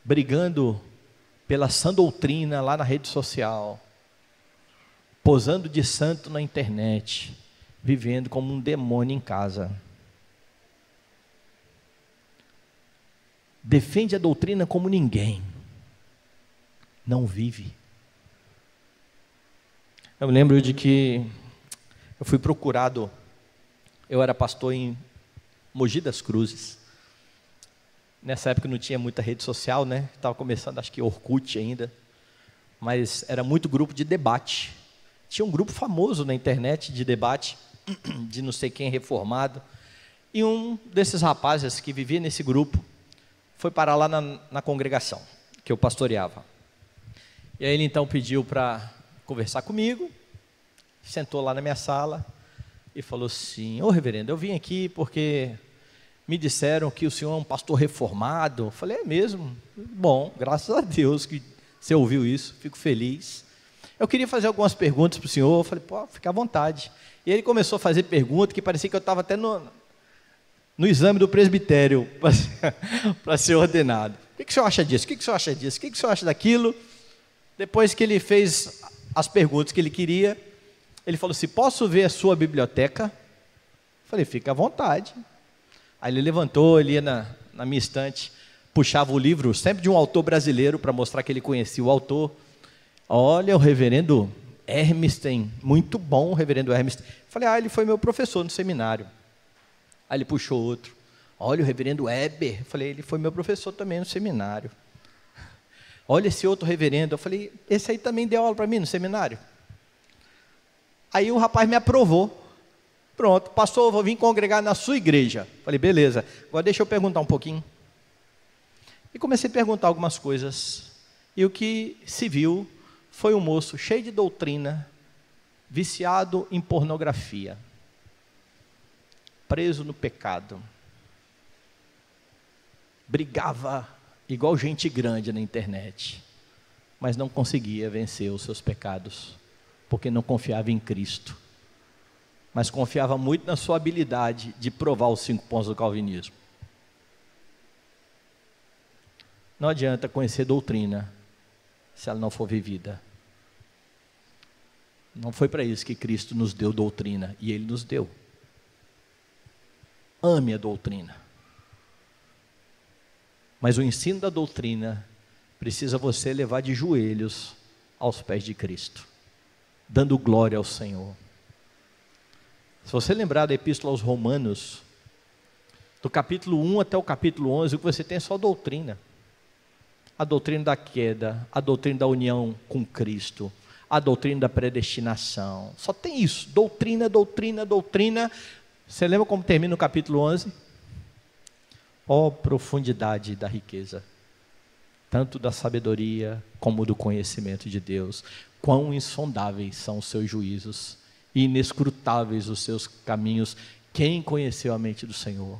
brigando pela sã doutrina lá na rede social, posando de santo na internet, vivendo como um demônio em casa. Defende a doutrina como ninguém, não vive. Eu me lembro de que eu fui procurado, eu era pastor em Mogi das Cruzes. Nessa época não tinha muita rede social, né? Estava começando, acho que Orkut ainda, mas era muito grupo de debate. Tinha um grupo famoso na internet de debate, de não sei quem reformado, e um desses rapazes que vivia nesse grupo foi parar lá na congregação que eu pastoreava. E aí ele então pediu para conversar comigo, sentou lá na minha sala e falou assim: ô reverendo, eu vim aqui porque Me disseram que o senhor é um pastor reformado. Eu falei, é mesmo? Bom, graças a Deus que você ouviu isso, fico feliz. Eu queria fazer algumas perguntas para o senhor. Eu falei, pô, fica à vontade. E ele começou a fazer perguntas que parecia que eu estava até no exame do presbitério para ser ordenado. O que o senhor acha disso? O que o senhor acha disso? O que o senhor acha daquilo? Depois que ele fez as perguntas que ele queria, ele falou assim, posso ver a sua biblioteca? Eu falei, fica à vontade. Aí ele levantou, ele ia na minha estante, puxava o livro, sempre de um autor brasileiro, para mostrar que ele conhecia o autor. Olha, o reverendo Hermsten, muito bom o reverendo Hermsten. Falei, ele foi meu professor no seminário. Aí ele puxou outro. Olha, o reverendo Weber. Falei, ele foi meu professor também no seminário. Olha esse outro reverendo. Eu falei, esse aí também deu aula para mim no seminário. Aí o rapaz me aprovou. Pronto, pastor, eu vou vir congregar na sua igreja. Falei, beleza, agora deixa eu perguntar um pouquinho. E comecei a perguntar algumas coisas. E o que se viu foi um moço cheio de doutrina, viciado em pornografia, preso no pecado. Brigava igual gente grande na internet, mas não conseguia vencer os seus pecados, porque não confiava em Cristo, mas confiava muito na sua habilidade de provar os 5 pontos do calvinismo. Não adianta conhecer doutrina se ela não for vivida. Não foi para isso que Cristo nos deu doutrina, e Ele nos deu. Ame a doutrina. Mas o ensino da doutrina precisa você levar de joelhos aos pés de Cristo, dando glória ao Senhor. Se você lembrar da Epístola aos Romanos, do capítulo 1 até o capítulo 11, o que você tem é só doutrina. A doutrina da queda, a doutrina da união com Cristo, a doutrina da predestinação. Só tem isso, doutrina, doutrina, doutrina. Você lembra como termina o capítulo 11? Ó profundidade da riqueza, tanto da sabedoria como do conhecimento de Deus. Quão insondáveis são os seus juízos, e inescrutáveis os seus caminhos. Quem conheceu a mente do Senhor?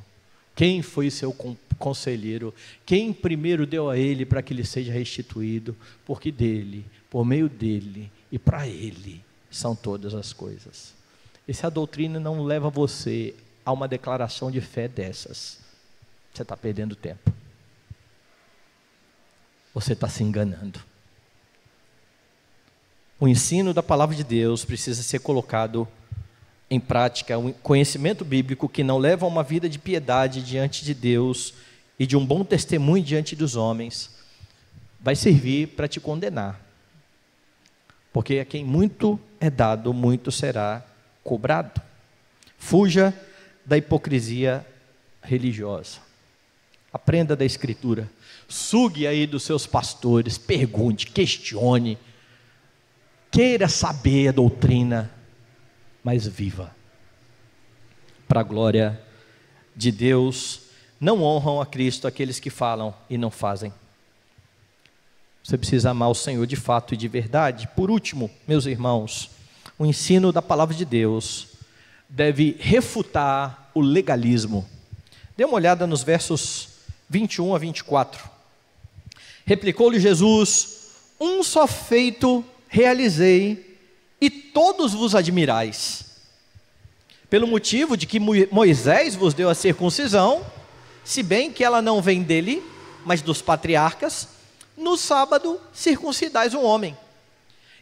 Quem foi seu conselheiro? Quem primeiro deu a ele para que lhe seja restituído? Porque dele, por meio dele e para ele são todas as coisas. E se a doutrina não leva você a uma declaração de fé dessas, você está perdendo tempo. Você está se enganando. O ensino da palavra de Deus precisa ser colocado em prática. Um conhecimento bíblico que não leva a uma vida de piedade diante de Deus e de um bom testemunho diante dos homens, vai servir para te condenar. Porque a quem muito é dado, muito será cobrado. Fuja da hipocrisia religiosa. Aprenda da Escritura. Sugue aí dos seus pastores, pergunte, questione, queira saber a doutrina, mas viva. Para a glória de Deus. Não honram a Cristo aqueles que falam e não fazem. Você precisa amar o Senhor de fato e de verdade. Por último, meus irmãos, o ensino da palavra de Deus deve refutar o legalismo. Dê uma olhada nos versos 21 a 24. Replicou-lhe Jesus: um só feito realizei, e todos vos admirais. Pelo motivo de que Moisés vos deu a circuncisão, se bem que ela não vem dele, mas dos patriarcas, no sábado circuncidais um homem.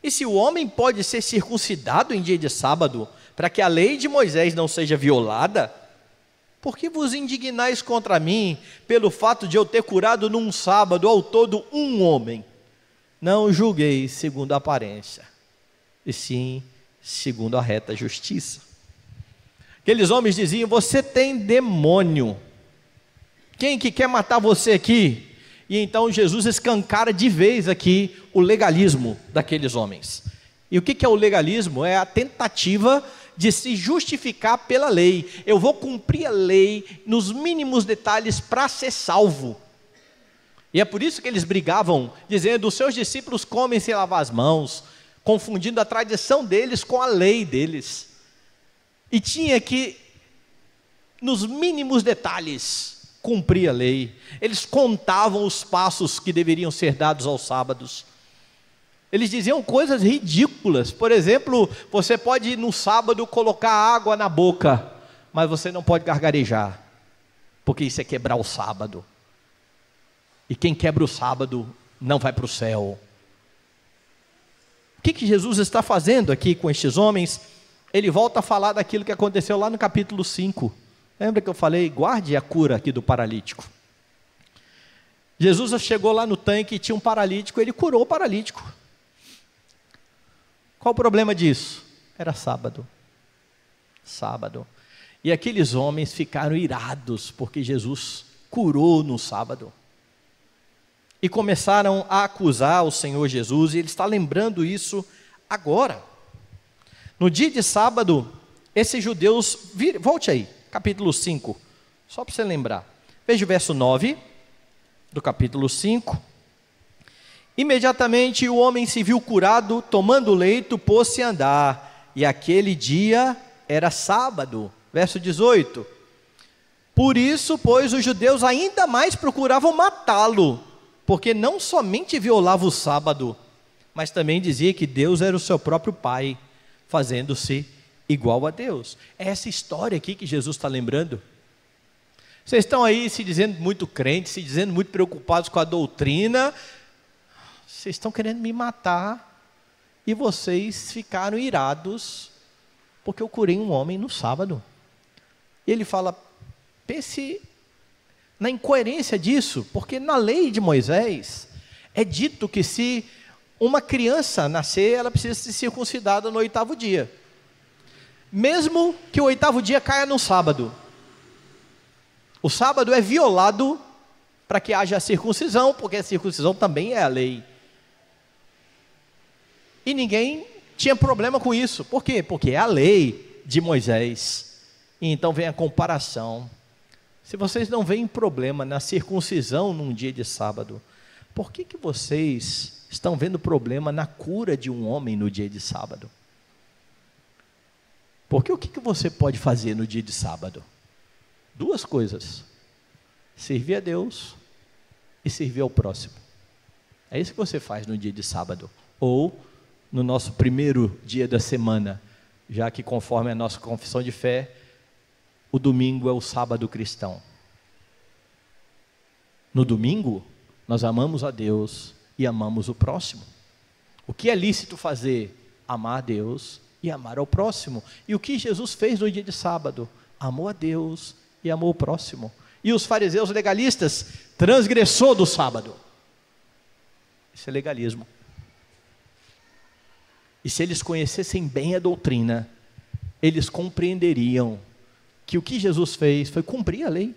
E se o homem pode ser circuncidado em dia de sábado, para que a lei de Moisés não seja violada, por que vos indignais contra mim, pelo fato de eu ter curado num sábado ao todo um homem? Não julgueis segundo a aparência, e sim segundo a reta justiça. Aqueles homens diziam: você tem demônio, quem que quer matar você aqui? E então Jesus escancara de vez aqui o legalismo daqueles homens. E o que é o legalismo? É a tentativa de se justificar pela lei. Eu vou cumprir a lei nos mínimos detalhes para ser salvo. E é por isso que eles brigavam, dizendo: os seus discípulos comem sem lavar as mãos, confundindo a tradição deles com a lei deles. E tinha que nos mínimos detalhes, cumprir a lei. Eles contavam os passos que deveriam ser dados aos sábados. Eles diziam coisas ridículas. Por exemplo, você pode no sábado colocar água na boca, mas você não pode gargarejar, porque isso é quebrar o sábado. E quem quebra o sábado não vai para o céu. O que Jesus está fazendo aqui com estes homens? Ele volta a falar daquilo que aconteceu lá no capítulo 5. Lembra que eu falei, guarde a cura aqui do paralítico. Jesus chegou lá no tanque e tinha um paralítico, ele curou o paralítico. Qual o problema disso? Era sábado. Sábado. E aqueles homens ficaram irados, porque Jesus curou no sábado. E começaram a acusar o Senhor Jesus, e ele está lembrando isso agora. No dia de sábado, esses judeus, volte aí, capítulo 5, só para você lembrar. Veja o verso 9, do capítulo 5. Imediatamente o homem se viu curado, tomando o leito, pôs-se a andar, e aquele dia era sábado. Verso 18. Por isso, pois, os judeus ainda mais procuravam matá-lo, porque não somente violava o sábado, mas também dizia que Deus era o seu próprio Pai, fazendo-se igual a Deus. É essa história aqui que Jesus está lembrando. Vocês estão aí se dizendo muito crentes, se dizendo muito preocupados com a doutrina, vocês estão querendo me matar, e vocês ficaram irados, porque eu curei um homem no sábado. E ele fala, pense na incoerência disso, porque na lei de Moisés, é dito que se uma criança nascer, ela precisa ser circuncidada no 8º dia. Mesmo que o 8º dia caia no sábado. O sábado é violado para que haja a circuncisão, porque a circuncisão também é a lei. E ninguém tinha problema com isso. Por quê? Porque é a lei de Moisés. E então vem a comparação. Se vocês não veem problema na circuncisão num dia de sábado, por que vocês estão vendo problema na cura de um homem no dia de sábado? Porque o que você pode fazer no dia de sábado? Duas coisas: servir a Deus e servir ao próximo. É isso que você faz no dia de sábado, ou no nosso primeiro dia da semana, já que conforme a nossa confissão de fé, o domingo é o sábado cristão. No domingo, nós amamos a Deus e amamos o próximo. O que é lícito fazer? Amar a Deus e amar ao próximo. E o que Jesus fez no dia de sábado? Amou a Deus e amou o próximo. E os fariseus legalistas, transgressou do sábado. Isso é legalismo. E se eles conhecessem bem a doutrina, eles compreenderiam que o que Jesus fez foi cumprir a lei,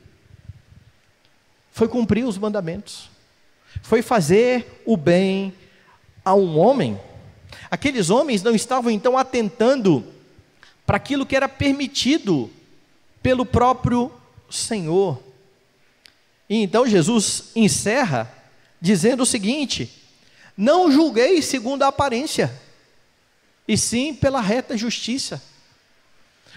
foi cumprir os mandamentos, foi fazer o bem a um homem. Aqueles homens não estavam então atentando para aquilo que era permitido pelo próprio Senhor. E então Jesus encerra dizendo o seguinte: não julgueis segundo a aparência, e sim pela reta justiça.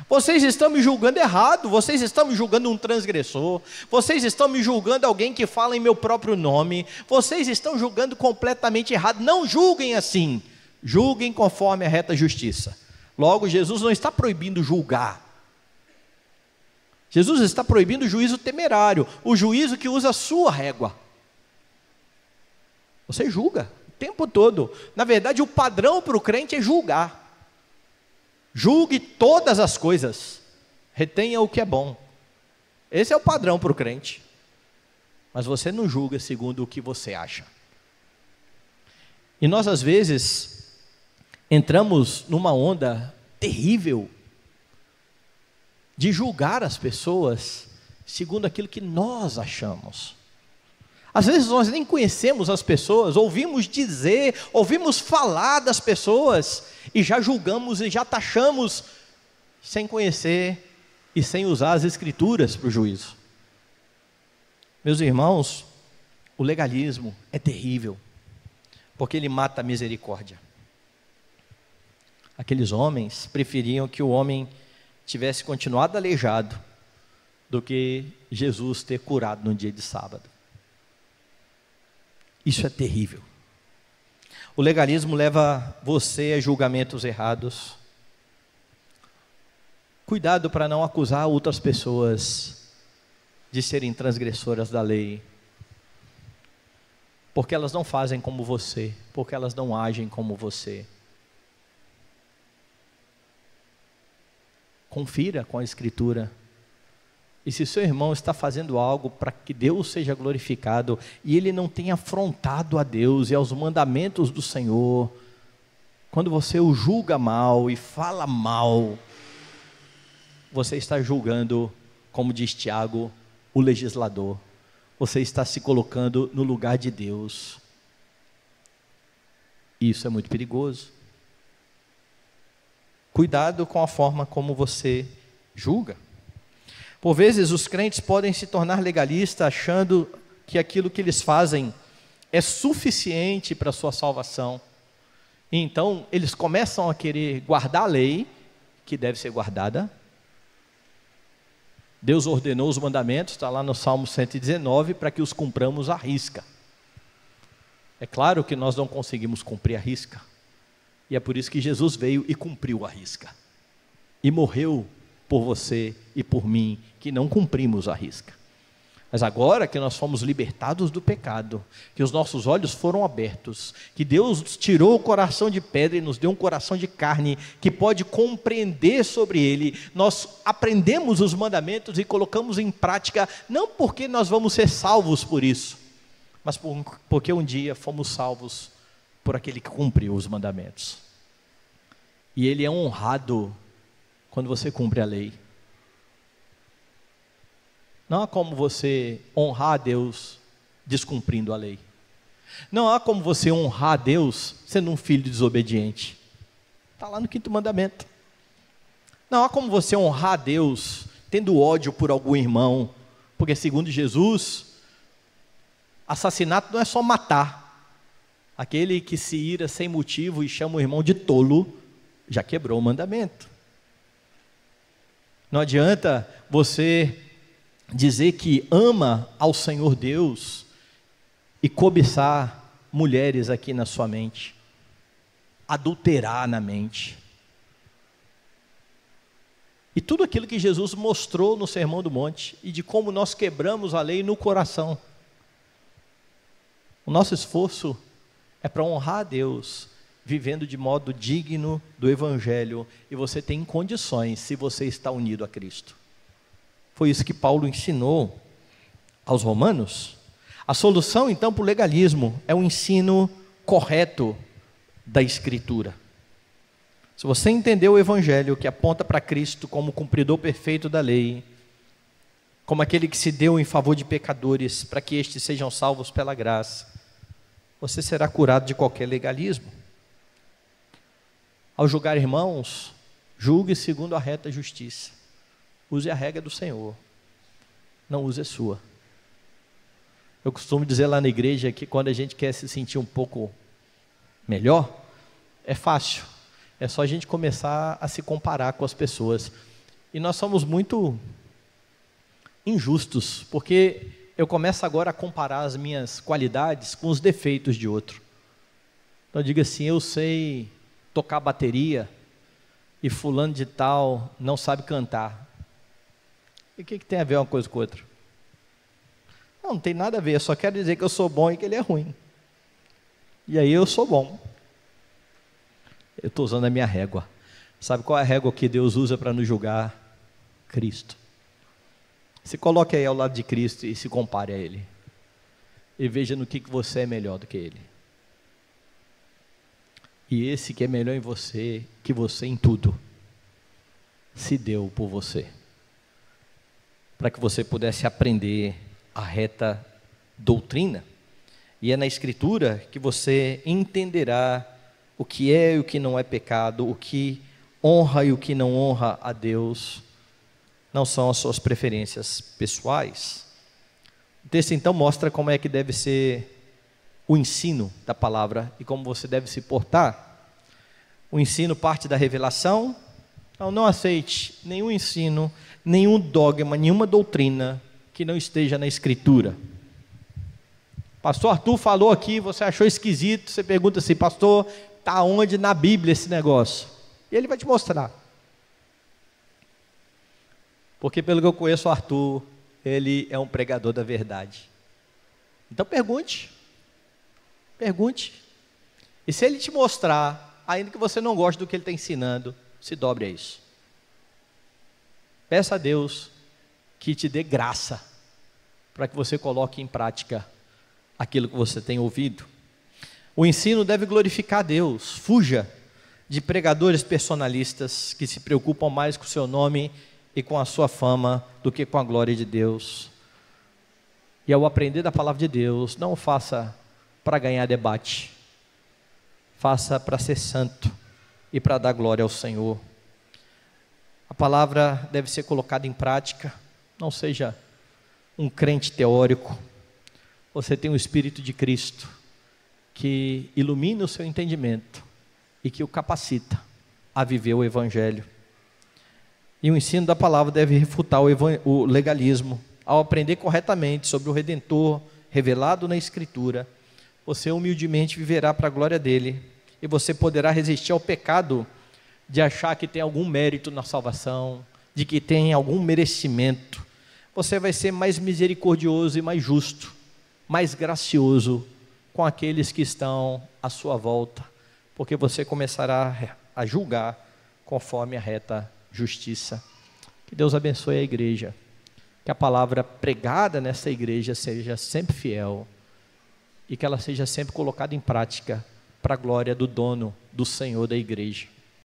Vocês estão me julgando errado, vocês estão me julgando um transgressor, vocês estão me julgando alguém que fala em meu próprio nome, vocês estão julgando completamente errado. Não julguem assim, julguem conforme a reta justiça. Logo, Jesus não está proibindo julgar. Jesus está proibindo o juízo temerário, o juízo que usa a sua régua. Você julga o tempo todo. Na verdade, o padrão para o crente é julgar. Julgue todas as coisas, retenha o que é bom. Esse é o padrão para o crente. Mas você não julga segundo o que você acha. E nós às vezes entramos numa onda terrível de julgar as pessoas segundo aquilo que nós achamos. Às vezes nós nem conhecemos as pessoas, ouvimos dizer, ouvimos falar das pessoas e já julgamos e já taxamos sem conhecer e sem usar as escrituras para o juízo. Meus irmãos, o legalismo é terrível, porque ele mata a misericórdia. Aqueles homens preferiam que o homem tivesse continuado aleijado do que Jesus ter curado no dia de sábado. Isso é terrível. O legalismo leva você a julgamentos errados. Cuidado para não acusar outras pessoas de serem transgressoras da lei, porque elas não fazem como você, porque elas não agem como você. Confira com a Escritura. E se seu irmão está fazendo algo para que Deus seja glorificado, e ele não tem afrontado a Deus e aos mandamentos do Senhor, quando você o julga mal e fala mal, você está julgando, como diz Tiago, o legislador. Você está se colocando no lugar de Deus. Isso é muito perigoso. Cuidado com a forma como você julga. Por vezes os crentes podem se tornar legalistas achando que aquilo que eles fazem é suficiente para a sua salvação. E então eles começam a querer guardar a lei, que deve ser guardada. Deus ordenou os mandamentos, está lá no Salmo 119, para que os cumpramos à risca. É claro que nós não conseguimos cumprir a risca. E é por isso que Jesus veio e cumpriu a risca. E morreu por você e por mim, que não cumprimos a risca. Mas agora que nós fomos libertados do pecado, que os nossos olhos foram abertos, que Deus tirou o coração de pedra e nos deu um coração de carne, que pode compreender sobre ele, nós aprendemos os mandamentos e colocamos em prática, não porque nós vamos ser salvos por isso, mas porque um dia fomos salvos por aquele que cumpriu os mandamentos. E ele é honrado quando você cumpre a lei. Não há como você honrar a Deus descumprindo a lei. Não há como você honrar a Deus sendo um filho desobediente. Está lá no 5º mandamento. Não há como você honrar a Deus tendo ódio por algum irmão, porque segundo Jesus, assassinato não é só matar. Aquele que se ira sem motivo e chama o irmão de tolo, já quebrou o mandamento. Não adianta você dizer que ama ao Senhor Deus e cobiçar mulheres aqui na sua mente, adulterar na mente. E tudo aquilo que Jesus mostrou no Sermão do Monte e de como nós quebramos a lei no coração. O nosso esforço é para honrar a Deus, vivendo de modo digno do Evangelho, e você tem condições se você está unido a Cristo. Foi isso que Paulo ensinou aos romanos. A solução então para o legalismo é o ensino correto da Escritura. Se você entender o Evangelho que aponta para Cristo como cumpridor perfeito da lei, como aquele que se deu em favor de pecadores para que estes sejam salvos pela graça, você será curado de qualquer legalismo. Ao julgar irmãos, julgue segundo a reta justiça. Use a regra do Senhor, não use a sua. Eu costumo dizer lá na igreja que quando a gente quer se sentir um pouco melhor, é fácil. É só a gente começar a se comparar com as pessoas. E nós somos muito injustos, porque eu começo agora a comparar as minhas qualidades com os defeitos de outro. Então diga assim, eu sei tocar bateria e fulano de tal não sabe cantar. E o que tem a ver uma coisa com outra? Não tem nada a ver, eu só quero dizer que eu sou bom e que ele é ruim. E aí eu sou bom. Eu estou usando a minha régua. Sabe qual é a régua que Deus usa para nos julgar? Cristo. Se coloque aí ao lado de Cristo e se compare a Ele. E veja no que você é melhor do que Ele. E esse que é melhor em você, que você em tudo, se deu por você. Para que você pudesse aprender a reta doutrina. E é na Escritura que você entenderá o que é e o que não é pecado, o que honra e o que não honra a Deus, não são as suas preferências pessoais. O texto então mostra como é que deve ser o ensino da palavra e como você deve se portar. O ensino parte da revelação. Então não aceite nenhum ensino, nenhum dogma, nenhuma doutrina que não esteja na Escritura. Pastor Arthur falou aqui, você achou esquisito, você pergunta assim, pastor, está onde na Bíblia esse negócio? E ele vai te mostrar. Porque pelo que eu conheço o Arthur, ele é um pregador da verdade. Então pergunte. E se ele te mostrar, ainda que você não goste do que ele está ensinando, se dobre a isso. Peça a Deus que te dê graça, para que você coloque em prática aquilo que você tem ouvido. O ensino deve glorificar a Deus. Fuja de pregadores personalistas que se preocupam mais com o seu nome e com a sua fama do que com a glória de Deus. E ao aprender da palavra de Deus, não faça para ganhar debate, faça para ser santo e para dar glória ao Senhor. A palavra deve ser colocada em prática. Não seja um crente teórico. Você tem o Espírito de Cristo que ilumina o seu entendimento e que o capacita a viver o Evangelho. E o ensino da palavra deve refutar o legalismo. Ao aprender corretamente sobre o Redentor revelado na Escritura, você humildemente viverá para a glória dele, e você poderá resistir ao pecado de achar que tem algum mérito na salvação, de que tem algum merecimento. Você vai ser mais misericordioso e mais justo, mais gracioso com aqueles que estão à sua volta, porque você começará a julgar conforme a reta justiça. Que Deus abençoe a igreja, que a palavra pregada nessa igreja seja sempre fiel e que ela seja sempre colocada em prática para a glória do dono, do Senhor da igreja.